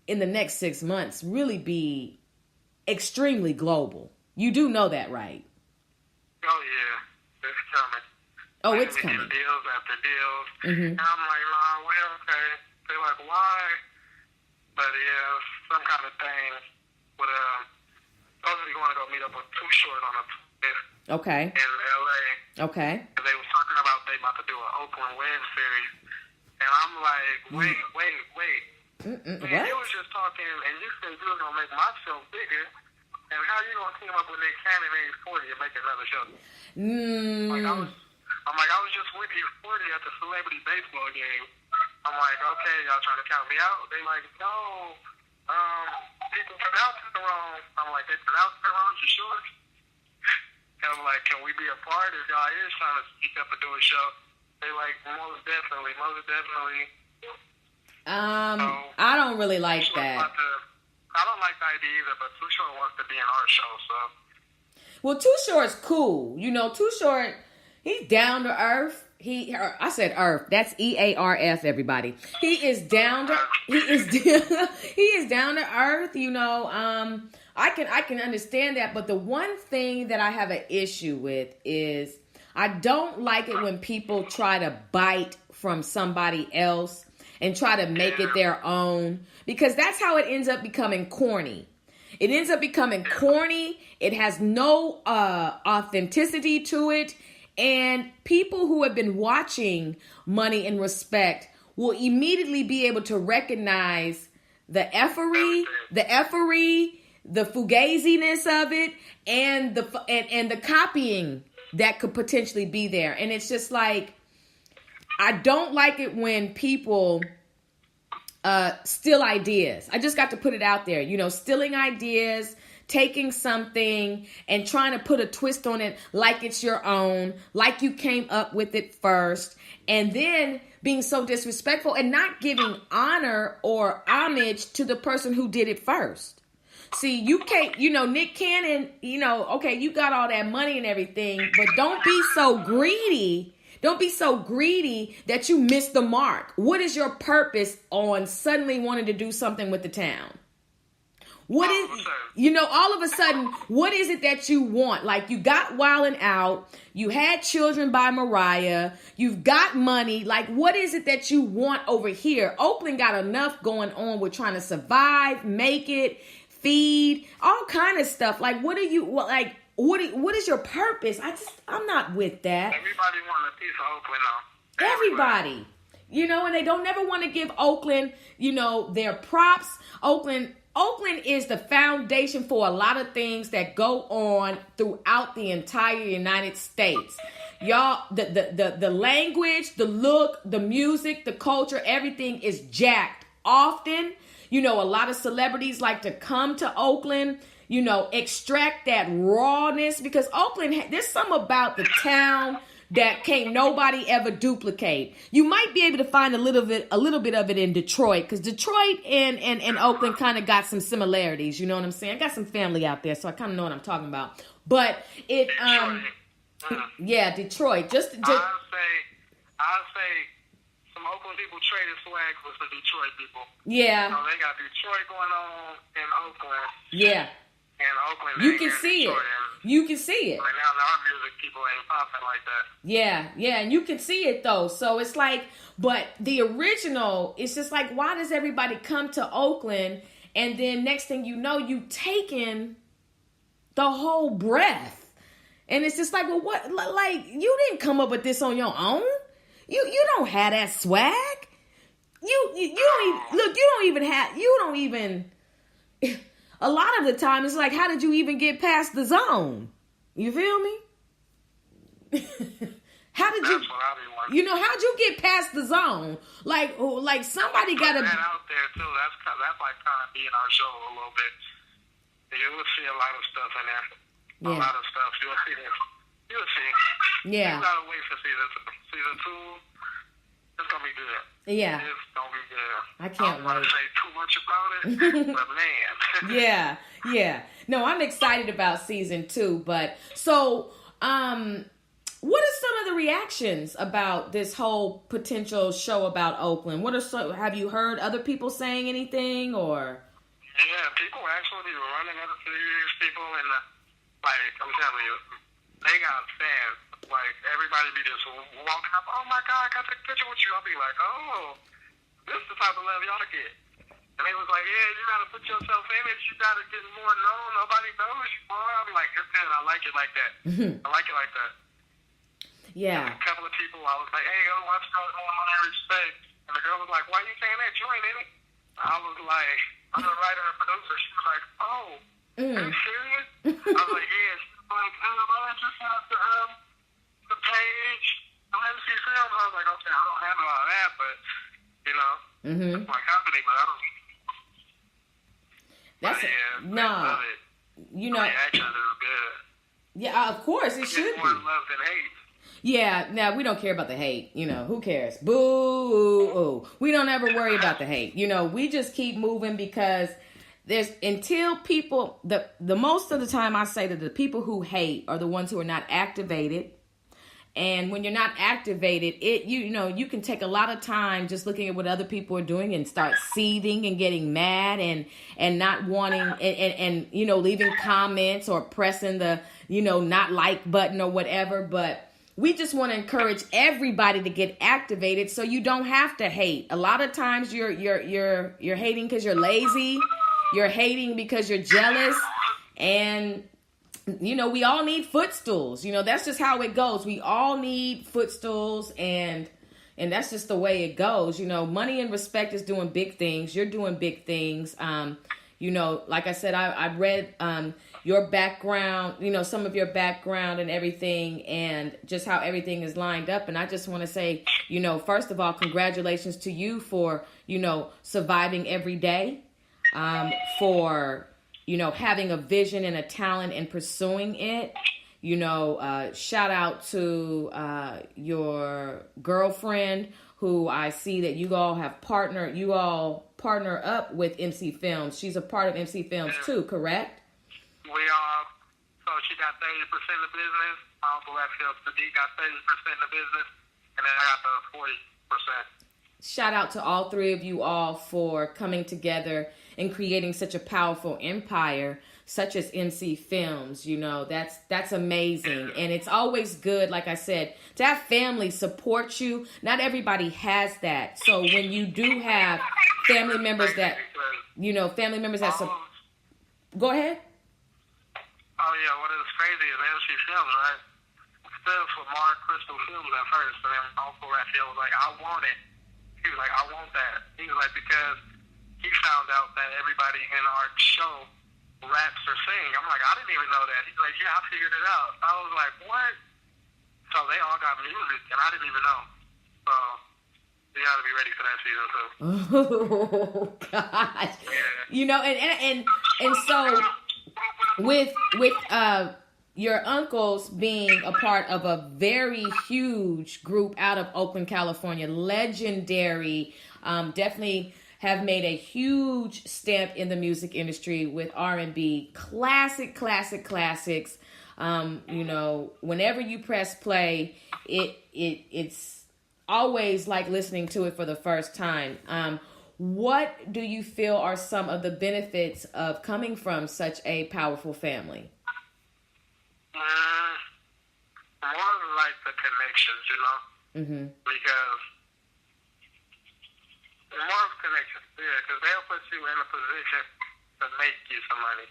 in the next 6 months, really be extremely global. You do know that, right? Oh, yeah. It's coming. Oh, it's coming. Deals after deals. Mm-hmm. And I'm like, well, okay. They're like, why? But yeah, some kind of thing with supposedly going to go meet up with Too Short on a okay. in LA. Okay. And they was talking about they about to do an Oakland web series. And I'm like, wait. What? And you was just talking, and you said you was going to make my show bigger. And how you going to team up with Nick Cannon age 40 and make another show? I was just with you 40 at the celebrity baseball game. I'm like, okay, y'all trying to count me out? They like, no, people pronounced it wrong. I'm like, they pronounced it wrong, you sure? And I'm like, can we be a part if y'all is trying to speak up and do a show? They like, most definitely. I don't really like that. I don't like the idea either, but Too Short wants to be in our show, so. Well, Too Short's cool. You know, Too Short, he's down to earth. I said earth. That's EARF, everybody. He is down to earth. You know, I can understand that, but the one thing that I have an issue with is I don't like it when people try to bite from somebody else and try to make it their own, because that's how it ends up becoming corny. It ends up becoming corny. It has no authenticity to it. And people who have been watching Money and Respect will immediately be able to recognize the effery, the fugaziness of it, and the copying that could potentially be there. And it's just like, I don't like it when people steal ideas. I just got to put it out there, you know, stealing ideas, taking something and trying to put a twist on it like it's your own, like you came up with it first, and then being so disrespectful and not giving honor or homage to the person who did it first. See, you can't, you know, Nick Cannon, you know, okay, you got all that money and everything, but don't be so greedy. Don't be so greedy that you miss the mark. What is your purpose on suddenly wanting to do something with the town? What is, you know, all of a sudden, what is it that you want? Like, you got Wildin' Out, you had Children by Mariah, you've got money. Like, what is it that you want over here? Oakland got enough going on with trying to survive, make it, feed, all kind of stuff. Like, what is your purpose? I'm not with that. Everybody wants a piece of Oakland now. Everybody. You know, and they don't never want to give Oakland, you know, their props. Oakland is the foundation for a lot of things that go on throughout the entire United States. Y'all, the language, the look, the music, the culture, everything is jacked. Often, you know, a lot of celebrities like to come to Oakland, you know, extract that rawness, because Oakland, there's something about the town that can't nobody ever duplicate. You might be able to find a little bit of it in Detroit, because Detroit and Oakland kind of got some similarities. You know what I'm saying? I got some family out there, so I kind of know what I'm talking about. But it, yeah, Detroit. Just I'll say some Oakland people traded swag with the Detroit people. Yeah. So they got Detroit going on in Oakland. Yeah. And Oakland, you can see it. You can see it. Right now, our music people ain't popping like that. Yeah, and you can see it though. So it's like, but the original, it's just like, why does everybody come to Oakland and then next thing you know, you taking the whole breath, and it's just like, well, what? Like, you didn't come up with this on your own. You don't have that swag. You don't even look. You don't even. A lot of the time, it's like, how did you even get past the zone? You feel me? How did you how'd you get past the zone? Like somebody got to. That out there too. That's like kind of being our show a little bit. You will see a lot of stuff in there. Yeah. A lot of stuff. You'll see. Yeah. You gotta wait for season 2. It's gonna be good. Yeah. It's gonna be good. I can't want to say too much about it, but man. Yeah. No, I'm excited about season 2. But so, what are some of the reactions about this whole potential show about Oakland? Have you heard other people saying anything or? Yeah, people actually running other serious people, and like I'm telling you, they got fans. Like, everybody be just walking up, oh my God, I got to take a picture with you. I'll be like, oh, this is the type of love y'all get. And they was like, yeah, you got to put yourself in it. You got to get more known. Nobody knows you, boy. I'll be like, it's good. I like it like that. I like it like that. Yeah. And a couple of people, I was like, hey, yo, watch out on my respect. And the girl was like, why are you saying that? You ain't in it. I was like, I'm the writer and producer. She was like, oh, are you serious? I was like, yeah. She was like, I just have the page. I'm MC Films. I was like, okay, I don't handle all that, but, you know, it's my company, but I don't. That's no. You know, the action is good. Yeah, of course it should be. More love than hate. Yeah, now we don't care about the hate. You know, who cares? Boo! We don't ever worry about the hate. You know, we just keep moving because there's until people the most of the time I say that the people who hate are the ones who are not activated. And when you're not activated, you can take a lot of time just looking at what other people are doing and start seething and getting mad and not wanting and leaving comments or pressing the not like button or whatever. But we just want to encourage everybody to get activated so you don't have to hate. A lot of times you're hating because you're lazy. You're hating because you're jealous. And we all need footstools. That's just how it goes. We all need footstools, and that's just the way it goes. Money and respect is doing big things. You're doing big things. Like I said, I read your background, some of your background and everything, and just how everything is lined up. And I just want to say, first of all, congratulations to you for, surviving every day, for having a vision and a talent and pursuing it. Shout out to your girlfriend, who I see that you all partner up with MC Films. She's a part of MC Films too, correct? We are. So she got 30% of the business. My uncle Raphael Sadiq got 30% of the business, and then I got the 40%. Shout out to all three of you all for coming together and creating such a powerful empire such as MC Films. That's amazing. And it's always good, like I said, to have family support you. Not everybody has that. So when you do have family members that, go ahead. Oh yeah, what is crazy is MC Films, right? Still for Lamar Crystal Films at first, but then my uncle Raphael was like, I want it. He was like, I want that. He was like, because he found out that everybody in our show raps or sing. I'm like, I didn't even know that. He's like, yeah, I figured it out. I was like, what? So they all got music, and I didn't even know. So you got to be ready for that season too. Oh gosh, yeah. And so with your uncles being a part of a very huge group out of Oakland, California, legendary, definitely have made a huge stamp in the music industry with R&B, classics. Whenever you press play, it's always like listening to it for the first time. What do you feel are some of the benefits of coming from such a powerful family? More like the connections, because more of connections, because they'll put you in a position to make you some money,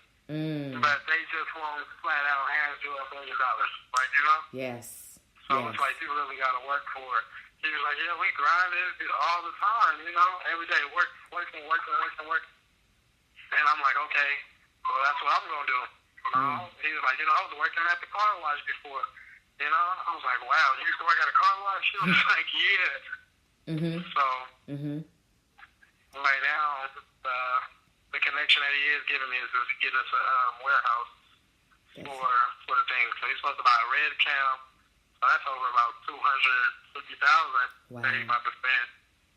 but they just won't flat out hand you $1 million, like, Yes. So it's like you really got to work for it. He was like, yeah, we grind it all the time, every day, working. And I'm like, okay, well, that's what I'm going to do. He was like, I was working at the car wash before. I was like, wow, you used to work at a car wash? She was like, yeah. So, right now, the connection that he is giving me is just getting us a warehouse for the thing. So he's supposed to buy a red cam. So that's over about $250,000 that he's about to spend.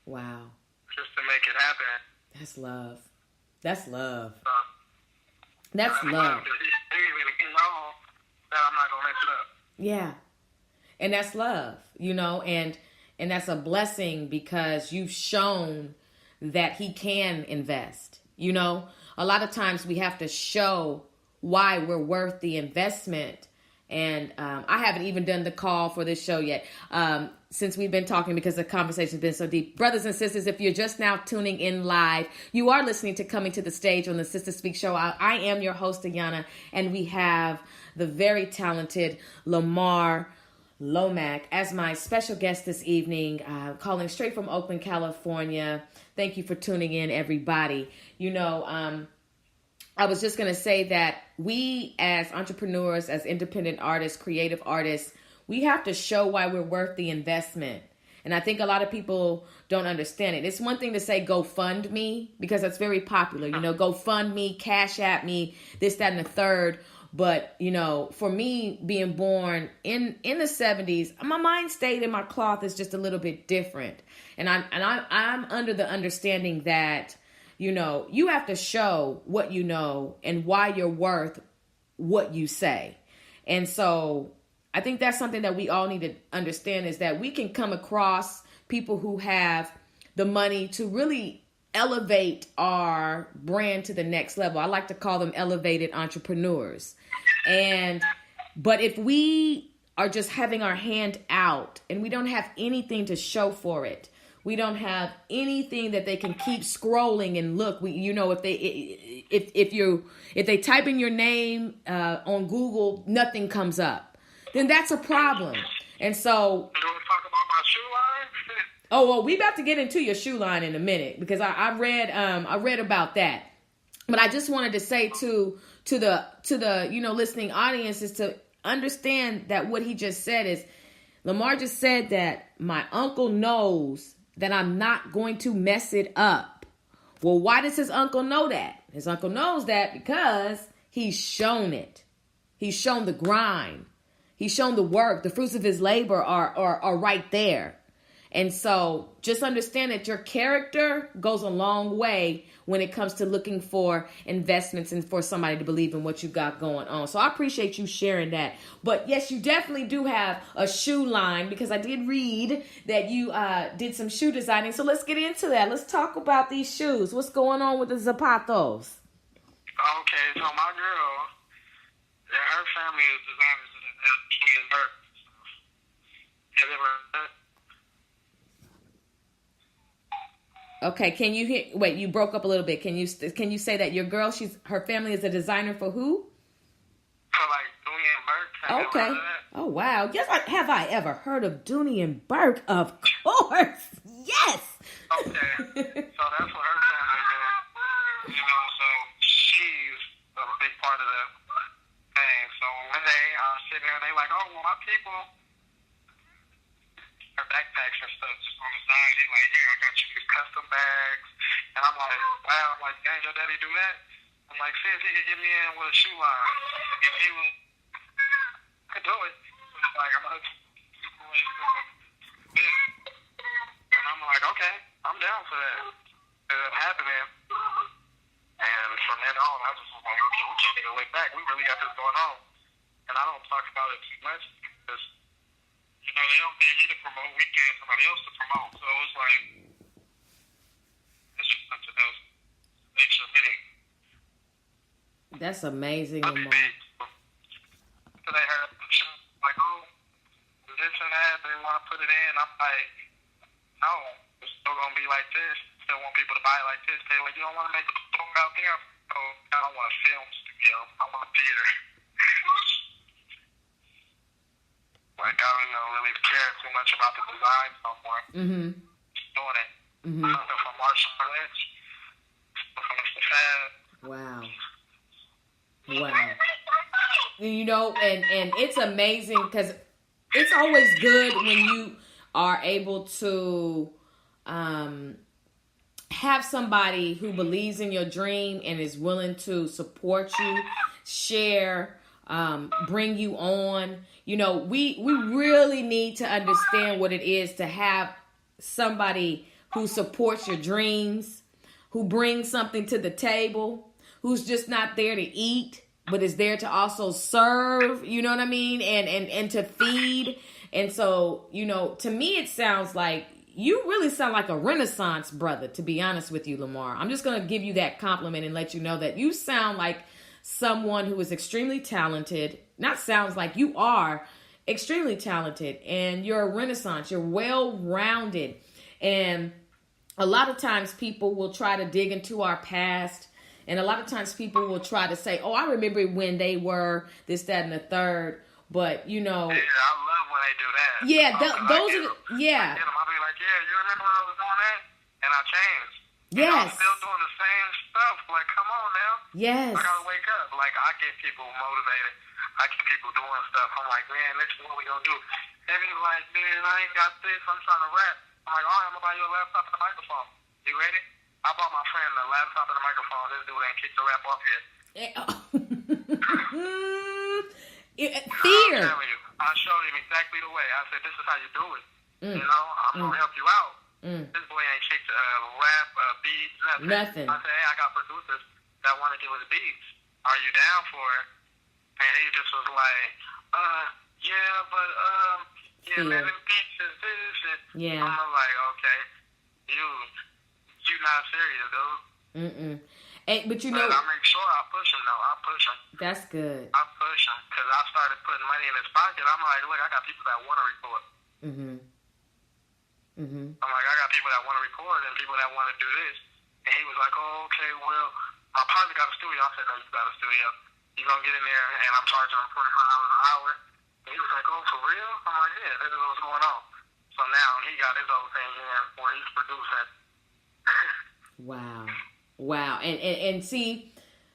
Wow. Just to make it happen. That's love. That's love. So, that's love. He knows that I'm not going to mess it up. Yeah. And that's love, and that's a blessing because you've shown that he can invest. A lot of times we have to show why we're worth the investment. And I haven't even done the call for this show yet since we've been talking because the conversation's been so deep. Brothers and sisters, if you're just now tuning in live, you are listening to Coming to the Stage on the Sister Speak Show. I am your host, Ayana, and we have the very talented Lamar Lomack as my special guest this evening, calling straight from Oakland, California. Thank you for tuning in, everybody. I was just going to say that we as entrepreneurs, as independent artists, creative artists, we have to show why we're worth the investment. And I think a lot of people don't understand it. It's one thing to say, go fund me, because that's very popular. Go fund me, cash at me, this, that, and the third. But, for me being born in the 70s, my mind state and my cloth is just a little bit different. And I'm under the understanding that, you have to show what you know and why you're worth what you say. And so I think that's something that we all need to understand, is that we can come across people who have the money to really elevate our brand to the next level. I like to call them elevated entrepreneurs. But if we are just having our hand out and we don't have anything to show for it, we don't have anything that they can keep scrolling and look. If they type in your name on Google, nothing comes up, then that's a problem. And so, you want to talk about my shoe line? Oh, well, we about to get into your shoe line in a minute, because I read about that. But I just wanted to say to the listening audience is to understand that what he just said is, Lamar just said that my uncle knows that I'm not going to mess it up. Well, why does his uncle know that? His uncle knows that because he's shown it. He's shown the grind. He's shown the work. The fruits of his labor are right there. And so just understand that your character goes a long way when it comes to looking for investments and for somebody to believe in what you got going on. So I appreciate you sharing that. But yes, you definitely do have a shoe line, because I did read that you did some shoe designing. So let's get into that. Let's talk about these shoes. What's going on with the zapatos? Okay, so my girl, her family is designers at Dooney & Burke. Have you ever heard that? Okay, can you hear? Wait, you broke up a little bit. Can you say that your girl, her family is a designer for who? For like Dooney & Burke. Have you ever heard of that? Oh wow. Yes, have I ever heard of Dooney & Burke? Of course. Yes. Okay. So that's what her family do. So she's a big part of the thing. So when they are sitting there, they like, oh, well, my people, her backpacks and stuff just on the side. He's like, here, I got you these custom bags. And I'm like, wow. I'm like, dang, your daddy do that? I'm like, sis, he could get me in with a shoe line. If he could do it. It's like, I'm like, and I'm like, okay, I'm down for that. It's happening. And from then on, I just was like, okay, we can't even look back. We really got this going on. And I don't talk about it too much because, they don't pay me to promote. We pay somebody else to promote. So it's like, it's just something else. Extra minute. That's amazing, Lamar. So they heard like, oh, this and that, they want to put it in. I'm like, no, it's still going to be like this. Still want people to buy it like this. They're like, you don't want to make it out there? Oh, I don't want a film studio. I want a theater. Like, I don't really care too much about the design no more. Mm-hmm. Doing it. Mm-hmm. Something from Marshall Lynch. From Mr. Fab. Wow. And it's amazing, because it's always good when you are able to have somebody who believes in your dream and is willing to support you, share, bring you on. We really need to understand what it is to have somebody who supports your dreams, who brings something to the table, who's just not there to eat, but is there to also serve, you know what I mean? And to feed. And so, to me, it sounds like you really sound like a Renaissance brother, to be honest with you, Lamar. I'm just going to give you that compliment and let you know that you sound like someone who is extremely talented. Not sounds like, you are extremely talented, and you're a Renaissance. You're well-rounded. And a lot of times people will try to dig into our past, and a lot of times people will try to say, oh, I remember when they were this, that, and the third. But, you know. Yeah, I love when they do that. Yeah, those are yeah. I'll be like, yeah, you remember when I was doing that? And I changed. Yes. And I'm still doing the same stuff. Like, come on now. Yes. I gotta wake up. Like, I get people motivated. I get people doing stuff. I'm like, man, this is what we gonna do. They be like, man, I ain't got this. I'm trying to rap. I'm like, all right, I'm gonna buy you a laptop and a microphone. You ready? I bought my friend a laptop and a microphone. This dude ain't kicked the rap off yet. Fear. I'm telling you, I showed him exactly the way. I said, this is how you do it. You know, I'm gonna help you out. This boy ain't kicked rap, beats, nothing. I said, hey, I got producers that want to do his beats. Are you down for it? And he just was like, yeah, but man, them beats is this. And I'm like, okay, you not serious, dude. But you know, I make sure I push him, though. I push him. That's good. I push him because I started putting money in his pocket. I'm like, look, I got people that want to record. I'm like, I got people that want to record and people that want to do this. And he was like, oh, okay, well, my partner got a studio. I said, no, you got a studio. You gonna get in there and I'm charging him $45 an hour. And he was like, oh, for real? I'm like, yeah, this is what's going on. So now he got his own thing in where he's producing. Wow. And see,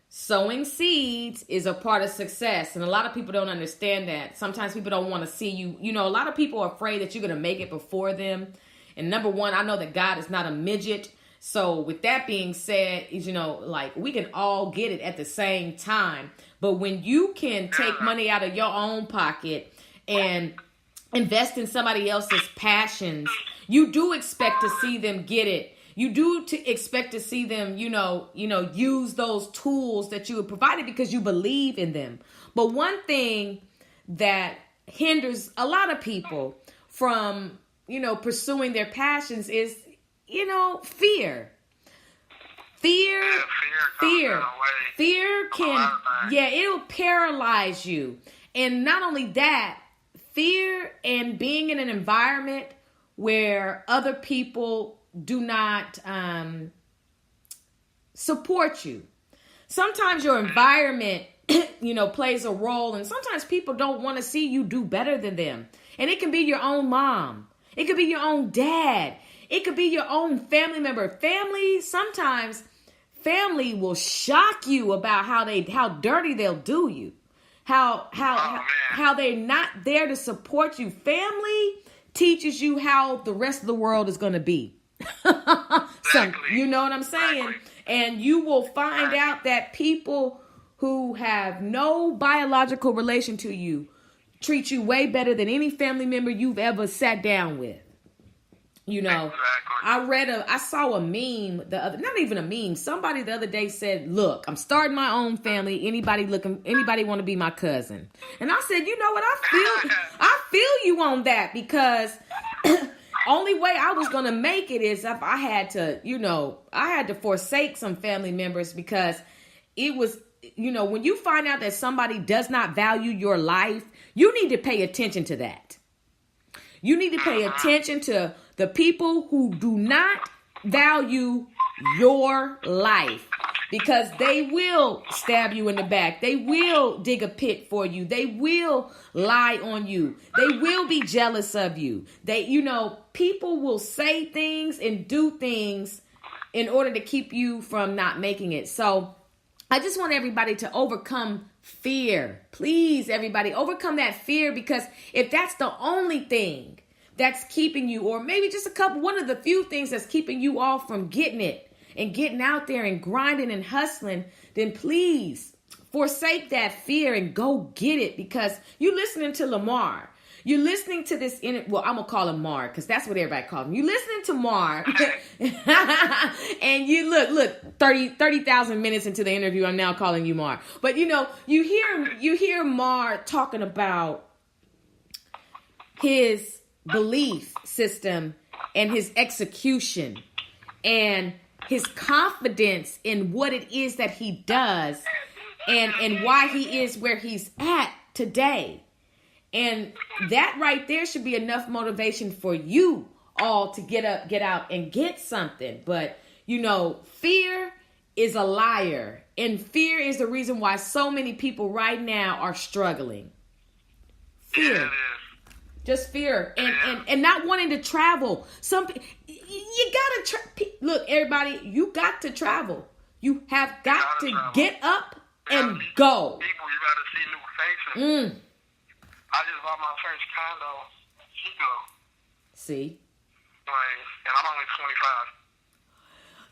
sowing seeds is a part of success. And a lot of people don't understand that. Sometimes people don't want to see you. You know, a lot of people are afraid that you're going to make it before them. And number one, I know that God is not a midget. So with that being said, you know, like we can all get it at the same time. But when you can take money out of your own pocket and invest in somebody else's passions, you do expect to see them get it. You do expect to see them, you know, use those tools that you have provided because you believe in them. But one thing that hinders a lot of people from, you know, pursuing their passions is, you know, fear. Fear can, it'll paralyze you. And not only that, fear and being in an environment where other people do not support you. Sometimes your environment, you know, plays a role, and sometimes people don't want to see you do better than them. And it can be your own mom. It could be your own dad. It could be your own family member. Sometimes family will shock you about how dirty they'll do you. How they're not there to support you. Family teaches you how the rest of the world is going to be. You know what I'm saying? And you will find out that people who have no biological relation to you treat you way better than any family member you've ever sat down with. You know, I saw a meme not even a meme. Somebody the other day said, look, I'm starting my own family. Anybody want to be my cousin? And I said, you know what? I feel you on that, because only way I was going to make it is if I had to forsake some family members, because it was, you know, when you find out that somebody does not value your life, you need to pay attention to that. You need to pay attention to the people who do not value your life, because they will stab you in the back. They will dig a pit for you. They will lie on you. They will be jealous of you. People will say things and do things in order to keep you from not making it. So I just want everybody to overcome fear. Please, everybody, overcome that fear, because if that's the only thing that's keeping you, or maybe just one of the few things that's keeping you all from getting it and getting out there and grinding and hustling, then please forsake that fear and go get it, because you're listening to Lamar. You're listening to this, I'm going to call him Mar, because that's what everybody calls him. You're listening to Mar, and you look, 30,000 minutes into the interview, I'm now calling you Mar. But, you hear Mar talking about his belief system and his execution and his confidence in what it is that he does and why he is where he's at today. And that right there should be enough motivation for you all to get up, get out, and get something. But, fear is a liar. And fear is the reason why so many people right now are struggling. fear. Yeah, it is. Just fear and not wanting to travel. You gotta look, everybody. You got to travel. You have got to get up and go. People, you gotta see new faces. I just bought my first condo in Chico. See, and I'm only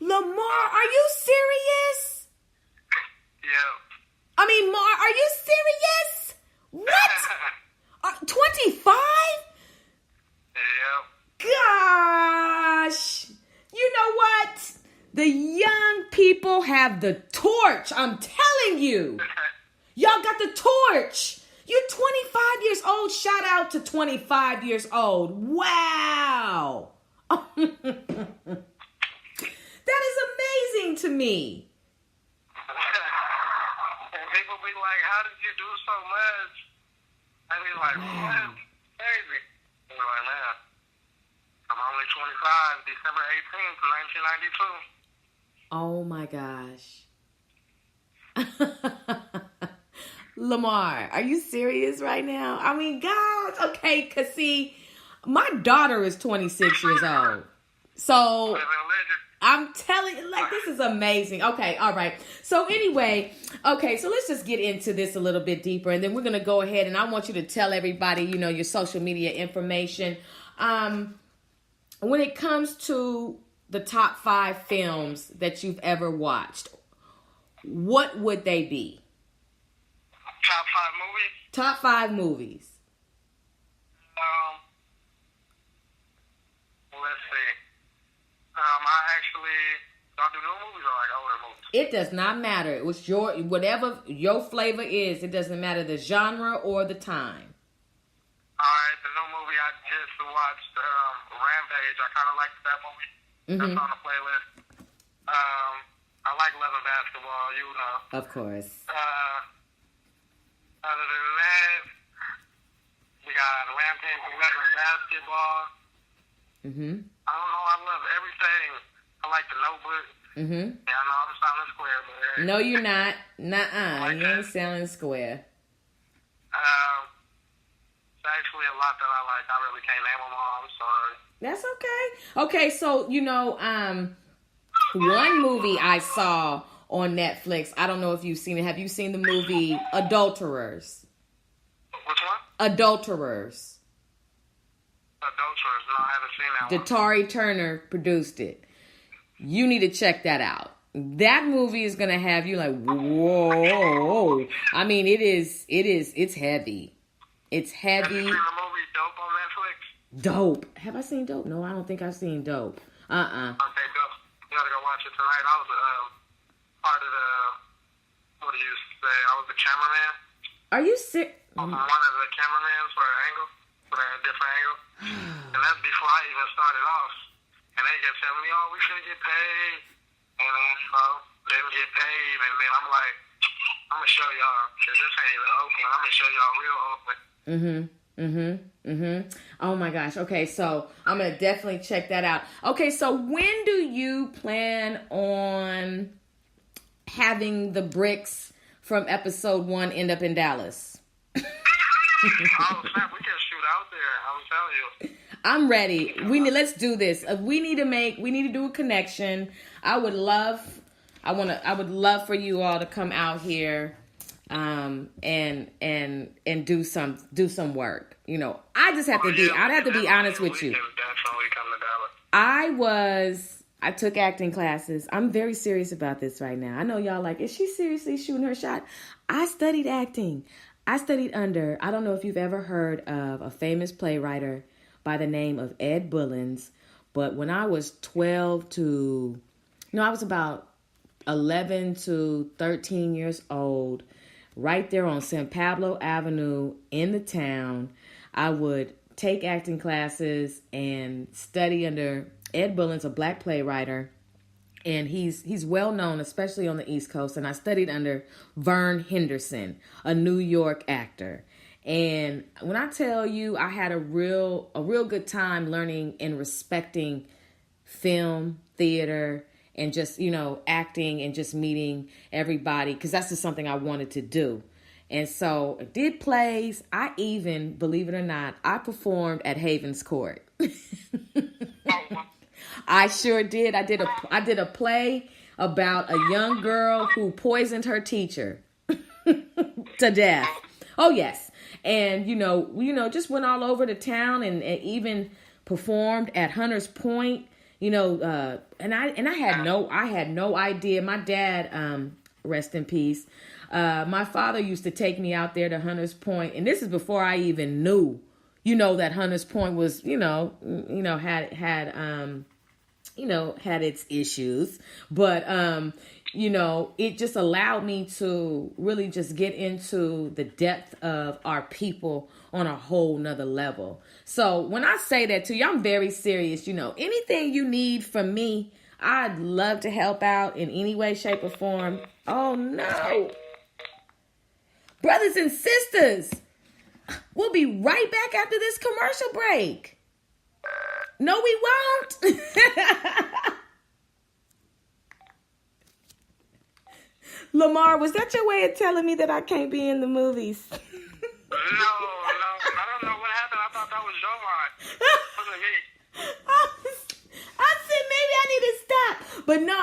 25. Lamar, are you serious? Yeah. I mean, Mar, are you serious? What? 25? Yeah. Gosh. You know what? The young people have the torch. I'm telling you. Y'all got the torch. You're 25 years old. Shout out to 25 years old. Wow. That is amazing to me. And people be like, how did you do so much? I be like, wow, crazy. I'm like, man, I'm only 25, December 18th, 1992. Oh my gosh. Lamar, are you serious right now? I mean, gosh, okay, because see, my daughter is 26 years old. So I'm telling you, like, this is amazing. Okay, all right. So anyway, okay, so let's just get into this a little bit deeper, and then we're going to go ahead, and I want you to tell everybody, you know, your social media information. When it comes to the top 5 films that you've ever watched, what would they be? Top 5 movies? Top 5 movies. Let's see. Y'all do new movies or like older movies? It does not matter. It was whatever your flavor is. It doesn't matter the genre or the time. Alright, the new movie I just watched, Rampage. I kind of liked that movie. That's on the playlist. I like Love and Basketball, you know. Of course. Other than that, we got Rampage, Love and Basketball. I don't know, I love everything. I like The Notebook. Yeah, I know I'm sounding square, but no, you're not. Nuh-uh. You ain't sounding square. It's actually a lot that I like. I really can't name them all. I'm sorry. That's okay. Okay, so, you know, one movie I saw on Netflix, I don't know if you've seen it. Have you seen the movie Adulterers? Which one? Adulterers. Adulterers. No, I haven't seen that one. Datari Turner produced it. You need to check that out. That movie is going to have you like, whoa. I mean, it's heavy. It's heavy. Have you seen the movie Dope on Netflix? Dope. Have I seen Dope? No, I don't think I've seen Dope. Okay, Dope. You gotta go watch it tonight. I was part of the, what do you say? I was the cameraman. Are you sick? One of the cameramans for an angle, for a different angle. And that's before I even started off. And they kept telling me, oh, we should get paid. And then, didn't get paid. And then I'm like, I'm going to show y'all, because this ain't even open. I'm going to show y'all real open. Oh my gosh. Okay, so I'm going to definitely check that out. Okay, so when do you plan on having the bricks from episode 1 end up in Dallas? Oh, snap, we can shoot out there. I'm telling you. I'm ready. Let's do this. We need to do a connection. I would love for you all to come out here, and do some work. You know, I'd have to be honest with you. Definitely come to Dallas. I took acting classes. I'm very serious about this right now. I know y'all like, is she seriously shooting her shot? I studied acting. I studied under, I don't know if you've ever heard of a famous playwright by the name of Ed Bullins, but when I was I was about 11 to 13 years old, right there on San Pablo Avenue in the town, I would take acting classes and study under Ed Bullins, a black playwright, and he's well known, especially on the East Coast. And I studied under Vern Henderson, a New York actor. And when I tell you, I had a real good time learning and respecting film, theater, and just, you know, acting and just meeting everybody, because that's just something I wanted to do. And so I did plays. I even, believe it or not, I performed at Havens Court. I sure did. I did a play about a young girl who poisoned her teacher to death. Oh yes. And just went all over the town and even performed at Hunters Point. And I had no idea. My dad, rest in peace. My father used to take me out there to Hunters Point, and this is before I even knew, that Hunters Point was, had its issues, but it just allowed me to really just get into the depth of our people on a whole nother level. So when I say that to you, I'm very serious. Anything you need from me, I'd love to help out in any way, shape, or form. Oh no. Brothers and sisters, we'll be right back after this commercial break. No, we won't. Lamar, was that your way of telling me that I can't be in the movies? No. I don't know what happened. I thought that was your line. It wasn't me. I said maybe I need to stop. But no,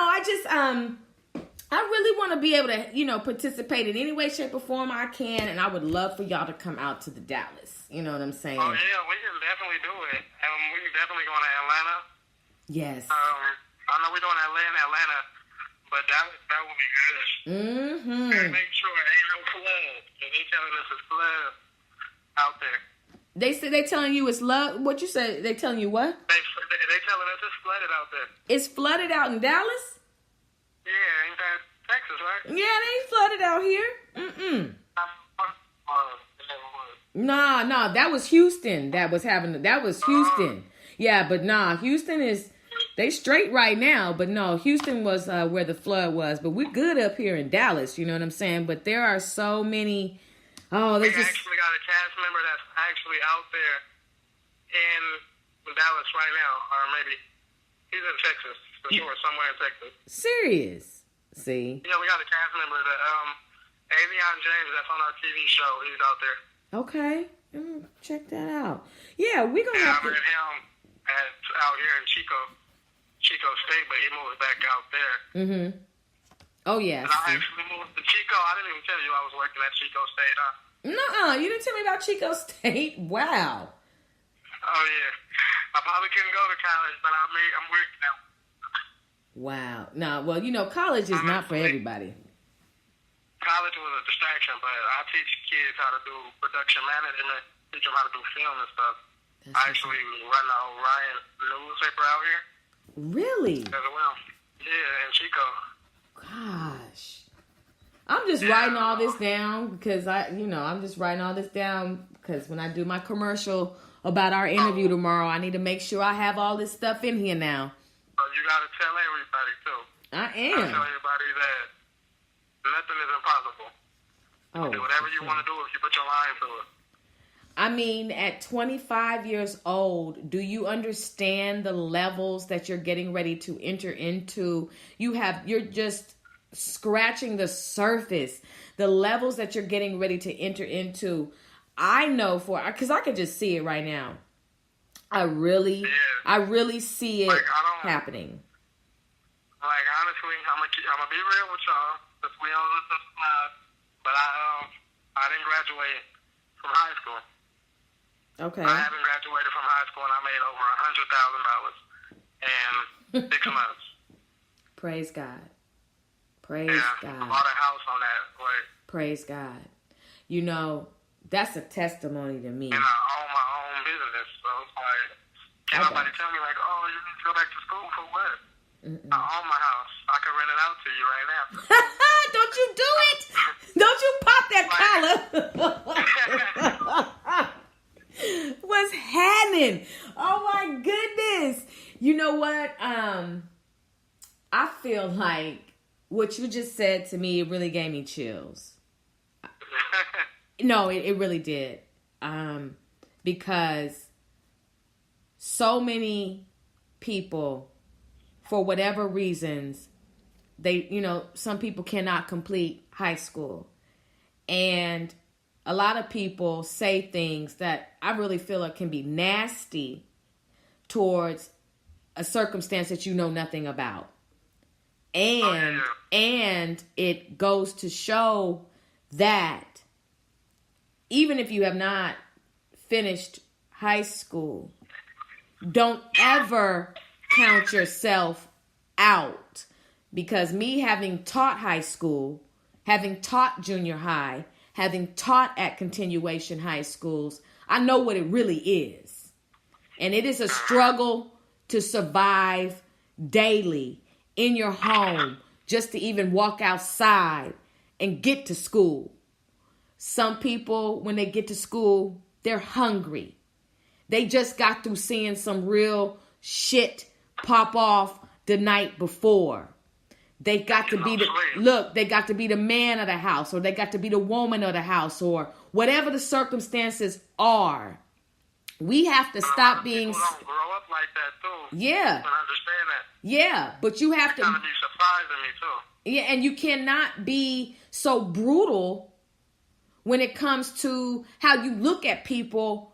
I really want to be able to, participate in any way, shape, or form I can. And I would love for y'all to come out to the Dallas. You know what I'm saying? Oh, yeah, we can definitely do it. And we're definitely going to Atlanta. Yes. I know we're doing Atlanta, but that will be good. Mm-hmm. And make sure it ain't no flood. They telling us it's flood out there. They said they telling you it's love. What you say? They telling you what? They telling us it's flooded out there. It's flooded out in Dallas? Yeah, ain't that Texas, right? Yeah, it ain't flooded out here. Mm-mm. Nah, that was Houston. That was Houston. Yeah, but Houston is, they straight right now. But no, Houston was where the flood was. But we're good up here in Dallas, you know what I'm saying? But there are so many, we actually got a cast member that's actually out there in Dallas right now. Or maybe he's in Texas, for sure, somewhere in Texas. Serious? See? Yeah, we got a cast member that, Avion James, that's on our TV show. He's out there. Okay. Check that out. Yeah, we're going to have to. I met him out here in Chico State, but he moved back out there. Mm-hmm. Oh, yeah. And I actually moved to Chico. I didn't even tell you I was working at Chico State, huh? Nuh-uh. You didn't tell me about Chico State. Wow. Oh, yeah. I probably couldn't go to college, but I'm working now. Wow. Well, college is not for everybody. College was a distraction, but I teach kids how to do production management, teach them how to do film and stuff. I actually run the Orion newspaper out here. Really? As well. Yeah, in Chico. Gosh. I'm just writing all this down because I'm just writing all this down because when I do my commercial about our interview tomorrow, I need to make sure I have all this stuff in here now. So you got to tell everybody, too. I am. I tell everybody that nothing is impossible. Oh, do whatever you want to do if you put your mind to it. I mean, at 25 years old, do you understand the levels that you're getting ready to enter into? You're just scratching the surface. The levels that you're getting ready to enter into, I know because I could just see it right now. I really see it happening. Like, honestly, I'm gonna be real with y'all, because we all listen to live, but I didn't graduate from high school. Okay. I haven't graduated from high school, and I made over $100,000 in 6 months. Praise God. God. I bought a house on that way. Praise God. That's a testimony to me. And I own my own business, so it's like, can't nobody tell me, like, oh, you need to go back to school for what? Mm-mm. I own my house. I can rent it out to you right now. Don't you do it! Don't you pop that collar! What's happening? Oh my goodness! You know what? I feel like what you just said to me, it really gave me chills. No, it really did. Because so many people, for whatever reasons, some people cannot complete high school. And a lot of people say things that I really feel like can be nasty towards a circumstance that you know nothing about. And it goes to show that even if you have not finished high school, don't ever count yourself out. Because me having taught high school, having taught junior high, having taught at continuation high schools, I know what it really is. And it is a struggle to survive daily in your home, just to even walk outside and get to school. Some people, when they get to school, they're hungry. They just got through seeing some real shit pop off the night before. They got to be they got to be the man of the house, or they got to be the woman of the house, or whatever the circumstances are. We have to stop being. People don't grow up like that too. Yeah. You can understand that. Yeah, but you have to. It's gonna be surprising me too. Yeah, and you cannot be so brutal when it comes to how you look at people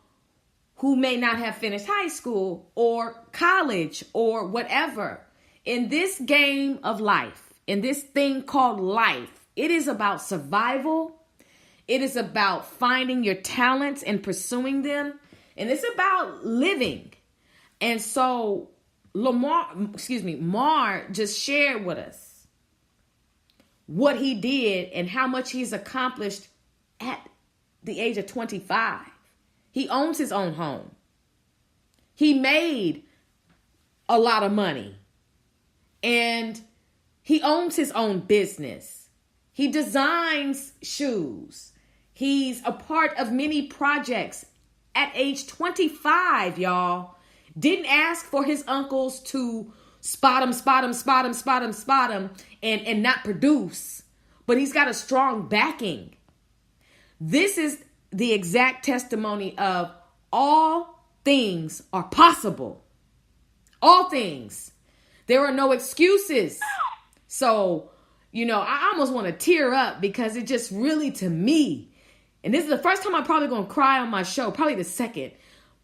who may not have finished high school or college or whatever. In this game of life, in this thing called life, it is about survival. It is about finding your talents and pursuing them. And it's about living. And so Mar just shared with us what he did and how much he's accomplished at the age of 25. He owns his own home. He made a lot of money. And he owns his own business. He designs shoes. He's a part of many projects at age 25, y'all. Didn't ask for his uncles to spot him, and not produce. But he's got a strong backing. This is the exact testimony of all things are possible. All things. There are no excuses. So, I almost want to tear up because it just really, to me, and this is the first time I'm probably going to cry on my show, probably the second,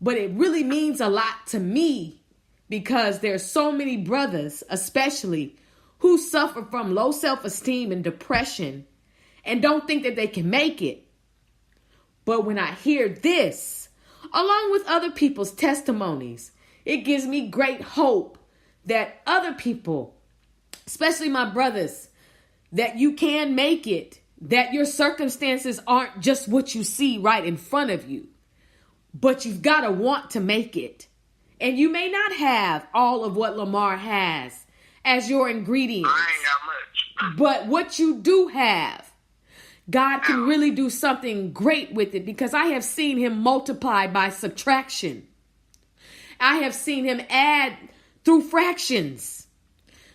but it really means a lot to me because there's so many brothers, especially, who suffer from low self-esteem and depression and don't think that they can make it. But when I hear this, along with other people's testimonies, it gives me great hope that other people, especially my brothers, that you can make it, that your circumstances aren't just what you see right in front of you, but you've got to want to make it. And you may not have all of what Lamar has as your ingredients. I ain't got much. But what you do have, God can really do something great with it, because I have seen him multiply by subtraction. I have seen him add through fractions.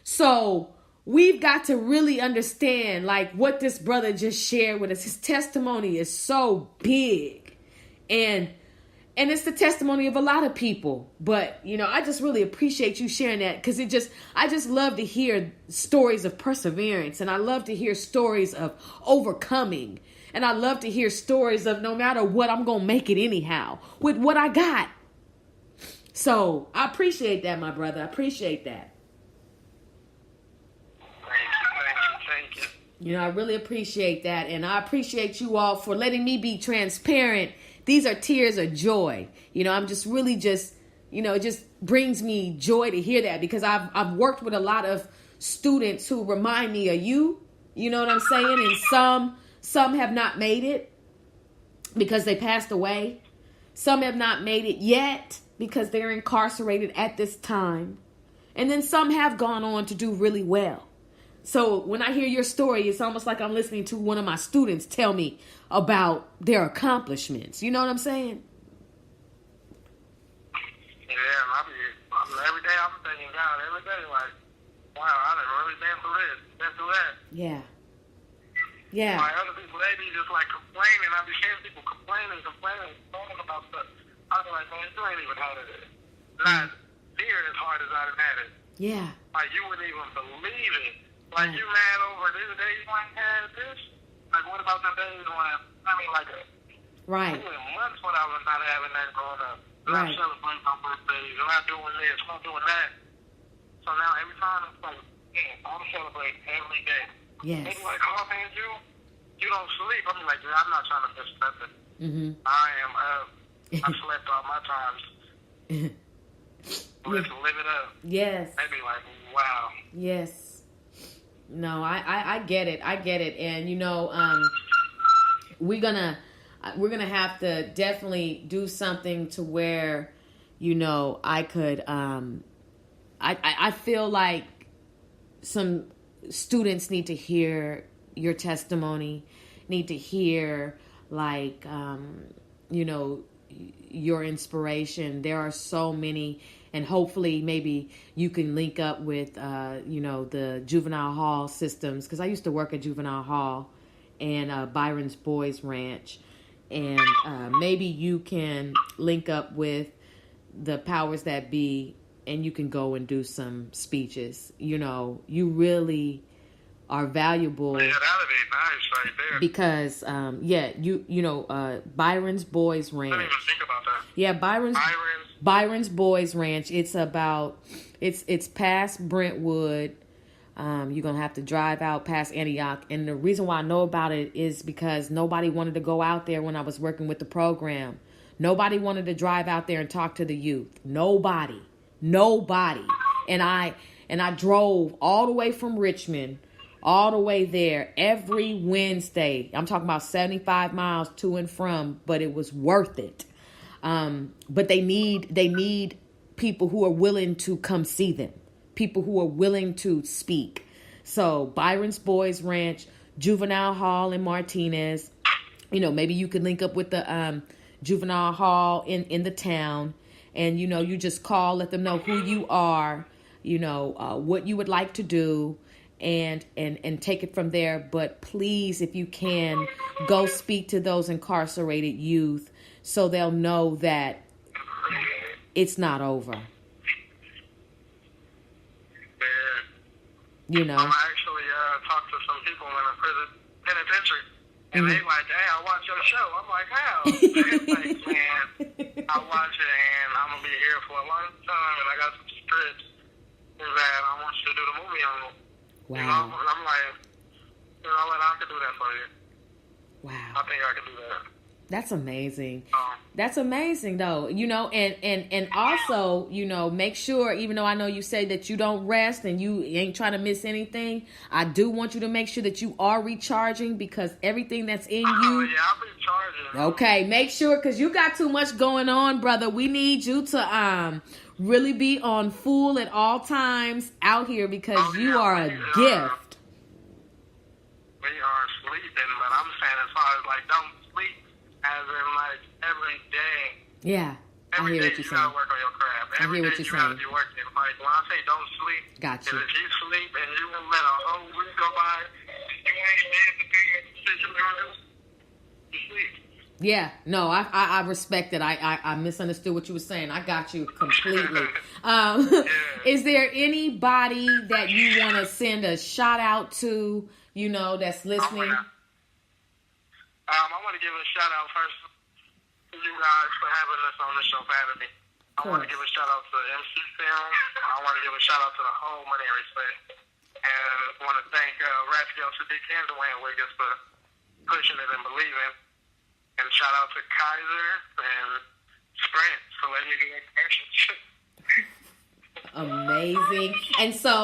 So we've got to really understand what this brother just shared with us. His testimony is so big. And it's the testimony of a lot of people. But, I just really appreciate you sharing that, because I just love to hear stories of perseverance. And I love to hear stories of overcoming. And I love to hear stories of no matter what, I'm going to make it anyhow with what I got. So I appreciate that, my brother. I appreciate that. Thank you. I really appreciate that. And I appreciate you all for letting me be transparent. These are tears of joy. I'm just really it just brings me joy to hear that, because I've worked with a lot of students who remind me of you. You know what I'm saying? And some have not made it because they passed away. Some have not made it yet because they're incarcerated at this time. And then some have gone on to do really well. So when I hear your story, it's almost like I'm listening to one of my students tell me about their accomplishments. You know what I'm saying? Yeah, every day I'm thanking God. Every day, wow, I done really been through this, been through that. Yeah. Yeah. Other people, they be just complaining. I be hearing people complaining about stuff. I be like, man, you ain't even had it. Not near as hard as I done had it. Yeah. You wouldn't even believe it. You mad over this day you ain't had this? Like, what about the days when, I mean, like, Right. months when I was not having that growing up. Right. Not celebrating my birthdays, I'm not doing this, I'm not doing that. So now every time it's like, man, I'm celebrating every day. Yes. They be like, oh man, you don't sleep. I'm like, yeah, I'm not trying to miss nothing. Mm-hmm. I am up. I slept all my times. Let's live it up. Yes. They be like, wow. Yes. No, I get it. I get it. And you know, we're gonna have to definitely do something to where, you know, I could I feel like some students need to hear your testimony, need to hear like you know, your inspiration. There are so many, and hopefully maybe you can link up with you know, the juvenile hall systems, because I used to work at juvenile hall and Byron's Boys Ranch, and maybe you can link up with the powers that be, and you can go and do some speeches. You know, you really are valuable. Yeah, that'd be nice right there. Because yeah, you know, Byron's Boys Ranch. I didn't even think about that. Yeah, Byron's Boys Ranch. It's about it's past Brentwood. You're gonna have to drive out past Antioch, and the reason why I know about it is because nobody wanted to go out there when I was working with the program. Nobody wanted to drive out there and talk to the youth. Nobody. And I drove all the way from Richmond, all the way there every Wednesday. I'm talking about 75 miles to and from, but it was worth it. But they need people who are willing to come see them, people who are willing to speak. So Byron's Boys Ranch, Juvenile Hall in Martinez. You know, maybe you could link up with the juvenile hall in the town, and you know, you just call, let them know who you are, you know, what you would like to do, and take it from there. But please, if you can, go speak to those incarcerated youth so they'll know that it's not over. You know, I actually talked to some people in a prison penitentiary, and they like, hey, I watch your show. I'm like, how? Like, man, I watch it, and I'm gonna be here for a long time, and I got some scripts that I want you to do the movie on. wow. You know, and I'm like, you know what, I could do that for you. Wow. I think I could do that. That's amazing. That's amazing, though. You know, and also, you know, make sure, even though I know you say that you don't rest and you ain't trying to miss anything, I do want you to make sure that you are recharging, because everything that's in you. Yeah, I'll be charging. Okay, make sure, because you got too much going on, brother. We need you to really be on full at all times out here, because you are a gift. We are sleeping, but I'm saying as far as like don't sleep, as in like every day. Yeah, I hear what you're saying. You gotta work on your craft. I hear what you're saying. You gotta be working. Like when I say don't sleep, got you. If you sleep and you won't let a whole week go by, you ain't able to do your decision. You sleep. Yeah, no, I respect it. I misunderstood what you were saying. I got you completely. Is there anybody that you want to send a shout out to, you know, that's listening? I want to give a shout out first to you guys for having us on the show, for having me. I want to give a shout out to MC Film. I want to give a shout out to the whole Money and Respect. And I want to thank Raphael Sadiq and Dwayne Wiggins for pushing it and believing. And shout out to Kaiser and Sprint for letting me do that connection. Amazing. And so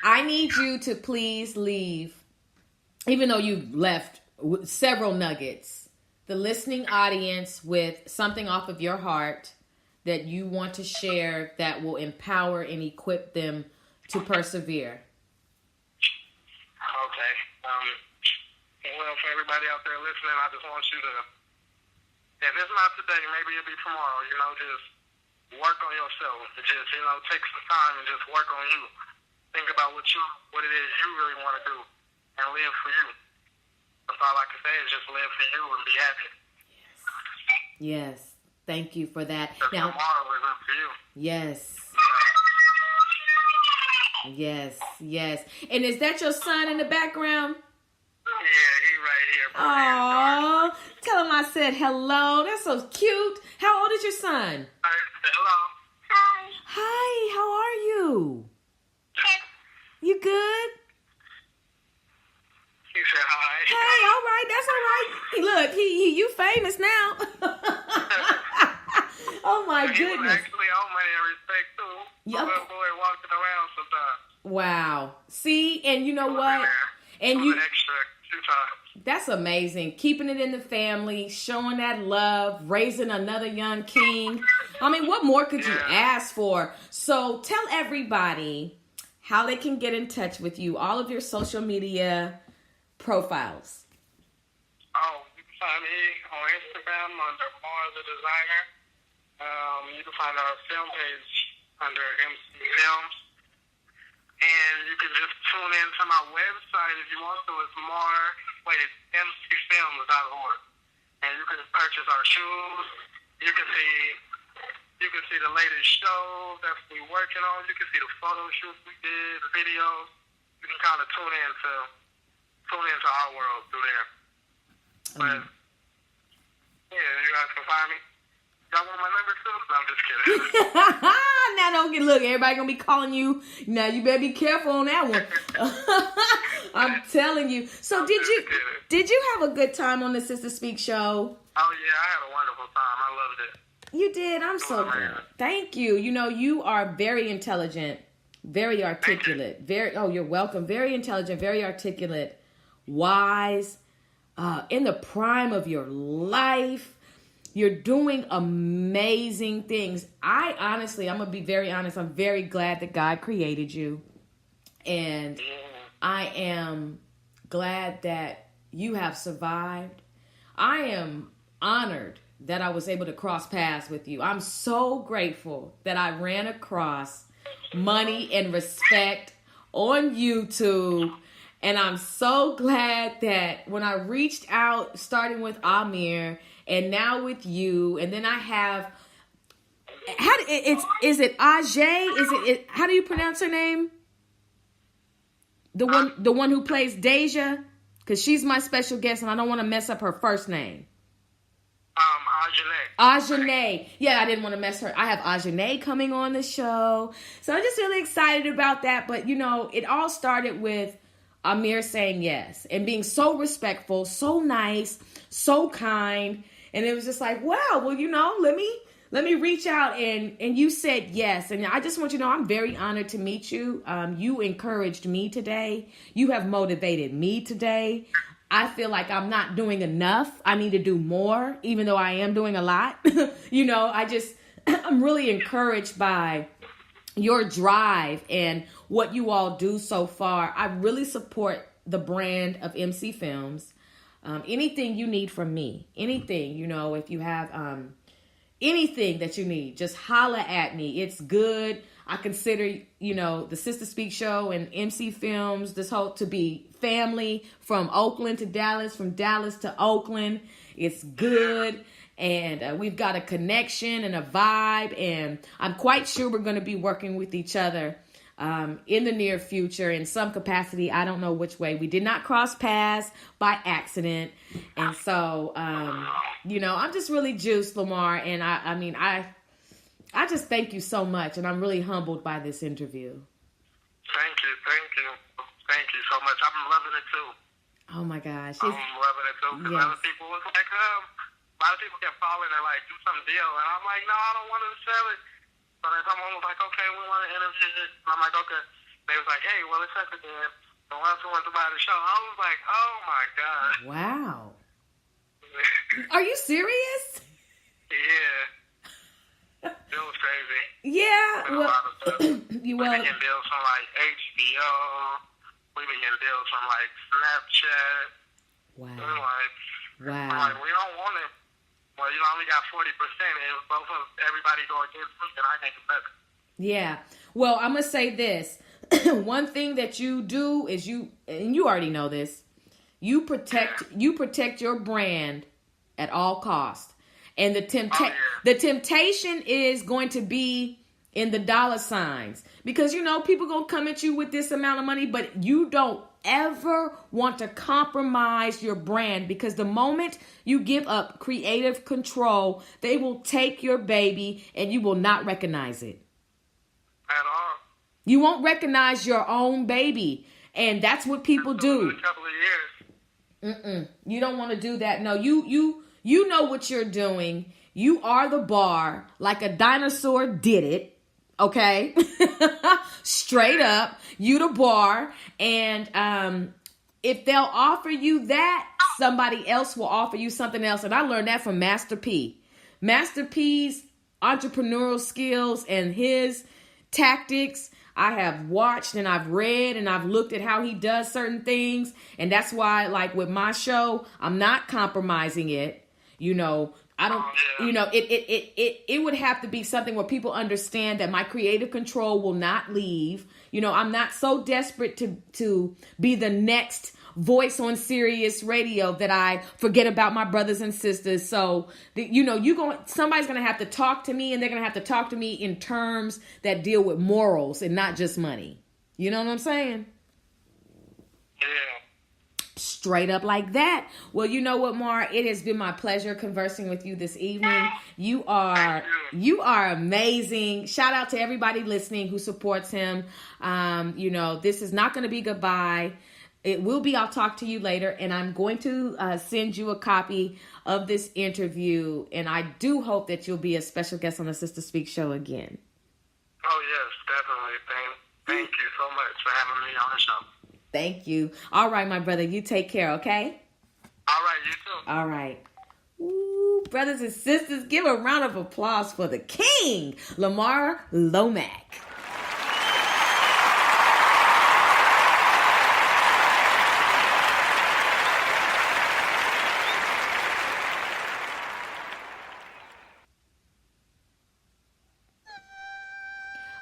I need you to please leave, even though you left several nuggets, the listening audience with something off of your heart that you want to share that will empower and equip them to persevere. Okay. Well, for everybody out there listening, I just want you to, if it's not today, maybe it'll be tomorrow, you know, just work on yourself. Just, you know, take some time and just work on you. Think about what it is you really want to do and live for you. That's all I can say is just live for you and be happy. Yes. Thank you for that. Now, tomorrow is up to you. Yes. Yes. Yes. And is that your son in the background? Yeah, he right Aw, tell him I said hello. That's so cute. How old is your son? Hello. Hi, how are you? You good? He said hi. Hey, all right, that's all right. Look, you famous now. Oh my He was goodness. actually on money and respect too. Yep. My little boy walking around sometimes. Wow. See, and you know what? And An you extra 2 times. that's amazing. Keeping it in the family, showing that love, raising another young king. I mean, what more could you ask for? So tell everybody how they can get in touch with you, all of your social media profiles. Oh, you can find me on Instagram under Lamar the Designer. You can find our film page under MC Films. And you can just tune in to my website if you want to. It's mcfilms.org. And you can purchase our shoes. You can see the latest show that we're working on. You can see the photo shoots we did, the videos. You can kind of tune into our world through there. But yeah, you guys can find me. Y'all want my number too? No, I'm just kidding. Now don't get look. Everybody gonna be calling you. Now you better be careful on that one. I'm telling you. So did you have a good time on the Sister Speak show? Oh yeah, I had a wonderful time. I loved it. You did. I'm so glad. Thank you. You know, you are very intelligent, very articulate. You're welcome. Very intelligent, very articulate, wise, in the prime of your life. You're doing amazing things. I'm going to be very honest. I'm very glad that God created you. And I am glad that you have survived. I am honored that I was able to cross paths with you. I'm so grateful that I ran across Money and Respect on YouTube. And I'm so glad that when I reached out, starting with Amir, and now with you, and then I have, is it Ajay? How do you pronounce her name? The one who plays Deja? Because she's my special guest and I don't want to mess up her first name. Ajane. Yeah, I didn't want to mess her. I have Ajane coming on the show. So I'm just really excited about that. But, you know, it all started with Amir saying yes and being so respectful, so nice, so kind. And it was just like, wow, well, you know, let me reach out and you said yes. And I just want you to know I'm very honored to meet you. You encouraged me today. You have motivated me today. I feel like I'm not doing enough. I need to do more, even though I am doing a lot. You know, I'm really encouraged by your drive and what you all do so far. I really support the brand of MC Films. Anything you need from me, anything, you know, if you have anything that you need, just holla at me. It's good. I consider, you know, the Sister Speak show and MC Films, this whole to be family from Oakland to Dallas, from Dallas to Oakland. It's good. And we've got a connection and a vibe. And I'm quite sure we're going to be working with each other in the near future in some capacity. I don't know which way. We did not cross paths by accident. And so, you know, I'm just really juiced, Lamar. And I just thank you so much. And I'm really humbled by this interview. Thank you so much. I'm loving it too. Oh my gosh. I'm loving it too. Because other people was like, a lot of people kept calling and like, do some deal. And I'm like, no, I don't want to sell it. So then someone was like, okay, we want to interview it. And I'm like, okay. They was like, hey, well, it's up again. The ones who want to buy the show. I was like, oh my God. Wow. Are you serious? Yeah. It was crazy. Yeah. Well, a lot of stuff. We've been getting deals from like HBO. We've been getting deals from like Snapchat. Wow. And like, wow. I'm like, we don't want it. Well, you know, I only got 40%. And both of everybody go against me, and I think it's better. Yeah. Well, I'm going to say this. One thing that you do is and you already know this, you protect your brand at all costs. And the temptation is going to be in the dollar signs. Because, you know, people going to come at you with this amount of money, but you don't ever want to compromise your brand, because the moment you give up creative control, they will take your baby and you will not recognize it. At all. You won't recognize your own baby. And that's what people do. A couple of years. You don't want to do that. No, you know what you're doing. You are the bar, like a dinosaur did it. Okay? Straight up. You the bar. And if they'll offer you that, somebody else will offer you something else. And I learned that from Master P. Master P's entrepreneurial skills and his tactics, I have watched and I've read and I've looked at how he does certain things. And that's why, like with my show, I'm not compromising it. You know, I don't, you know, it would have to be something where people understand that my creative control will not leave. You know, I'm not so desperate to be the next voice on Sirius Radio that I forget about my brothers and sisters. So, you know, somebody's going to have to talk to me, and they're going to have to talk to me in terms that deal with morals and not just money. You know what I'm saying? Yeah. Straight up like that. Well, you know what, Mar? It has been my pleasure conversing with you this evening. You are amazing. Shout out to everybody listening who supports him. You know, this is not going to be goodbye. It will be, I'll talk to you later, and I'm going to send you a copy of this interview, and I do hope that you'll be a special guest on the Sister Speak show again. Oh, yes, definitely. Thank you so much for having me on the show. Thank you. All right, my brother, you take care, okay? All right, you too. All right. Ooh, brothers and sisters, give a round of applause for the king, Lamar Lomack.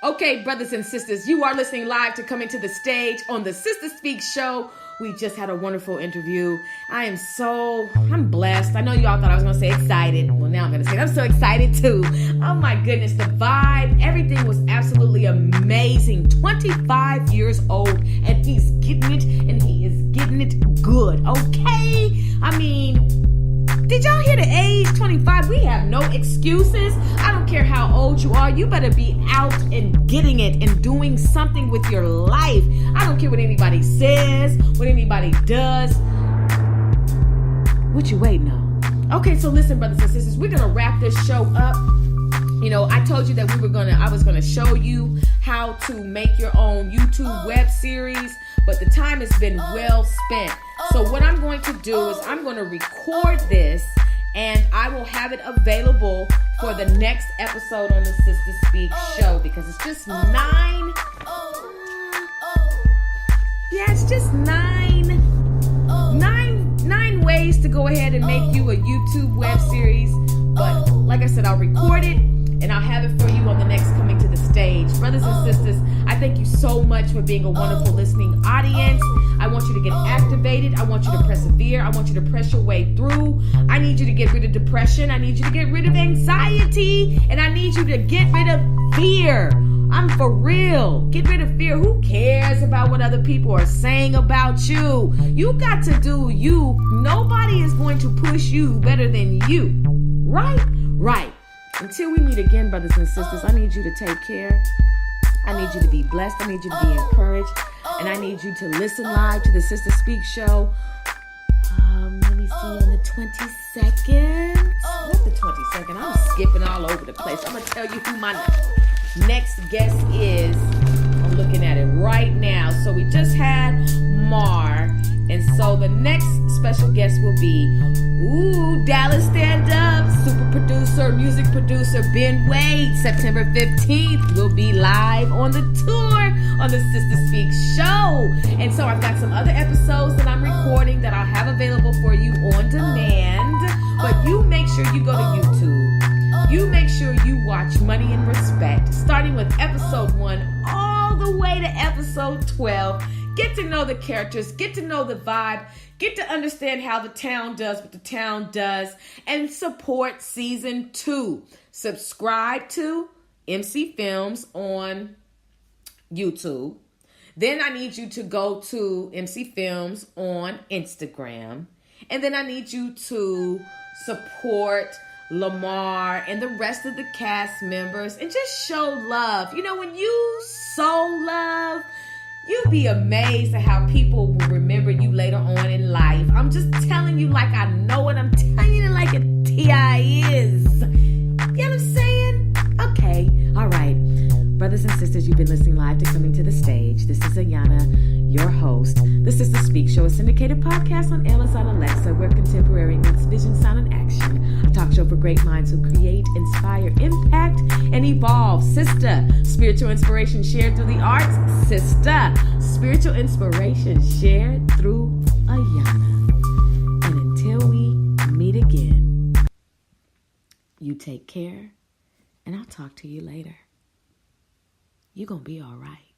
Okay, brothers and sisters, you are listening live to Coming to the Stage on the Sister Speak show. We just had a wonderful interview. I'm blessed. I know y'all thought I was going to say excited. Well, now I'm going to say it. I'm so excited too. Oh my goodness, the vibe, everything was absolutely amazing. 25 years old, and he's getting it, and he is getting it good, okay? I mean, did y'all hear the age? 25. We have no excuses. I don't care how old you are. You better be out and getting it and doing something with your life. I don't care what anybody says, what anybody does. What you waiting on? Okay, so listen, brothers and sisters, we're going to wrap this show up. You know, I told you that I was going to show you how to make your own YouTube web series, but the time has been well spent. So what I'm going to do is I'm going to record this, and I will have it available for the next episode on the Sister Speak show, because it's just nine ways to go ahead and make you a YouTube web series. But like I said, I'll record it and I'll have it for you on the next Coming to the Stage. Brothers and sisters, I thank you so much for being a wonderful listening audience. I want you to get activated. I want you to persevere. I want you to press your way through. I need you to get rid of depression. I need you to get rid of anxiety. And I need you to get rid of fear. I'm for real. Get rid of fear. Who cares about what other people are saying about you? You got to do you. Nobody is going to push you better than you. Right? Right. Until we meet again, brothers and sisters, I need you to take care. I need you to be blessed. I need you to be encouraged. And I need you to listen live to the Sister Speak show. Let me see, on the 22nd. What's the 22nd? I'm skipping all over the place. I'm going to tell you who my next guest is. I'm looking at it right now. So we just had Mar. And so the next special guest will be, Dallas Stand Up, super producer, music producer Ben Wade. September 15th will be live on the tour on the Sister Speak show. And so I've got some other episodes that I'm recording that I'll have available for you on demand. But you make sure you go to YouTube. You make sure you watch Money and Respect, starting with episode 1 all the way to episode 12. Get to know the characters, get to know the vibe, get to understand how the town does what the town does, and support season 2. Subscribe to MC Films on YouTube. Then I need you to go to MC Films on Instagram. And then I need you to support Lamar and the rest of the cast members and just show love. You know, when you sow love, you'll be amazed at how people will remember you later on in life. I'm just telling you like I know it. I'm telling you like a T.I. is. You know what I'm saying? Okay. All right. Brothers and sisters, you've been listening live to Coming to the Stage. This is Ayana, your host. The Sister Speak Show, a syndicated podcast on Amazon Alexa, where contemporary meets vision, sound, and action. A talk show for great minds who create, inspire, impact, and evolve. Sister, spiritual inspiration shared through the arts. Sister, spiritual inspiration shared through Ayana. And until we meet again, you take care, and I'll talk to you later. You're going to be all right.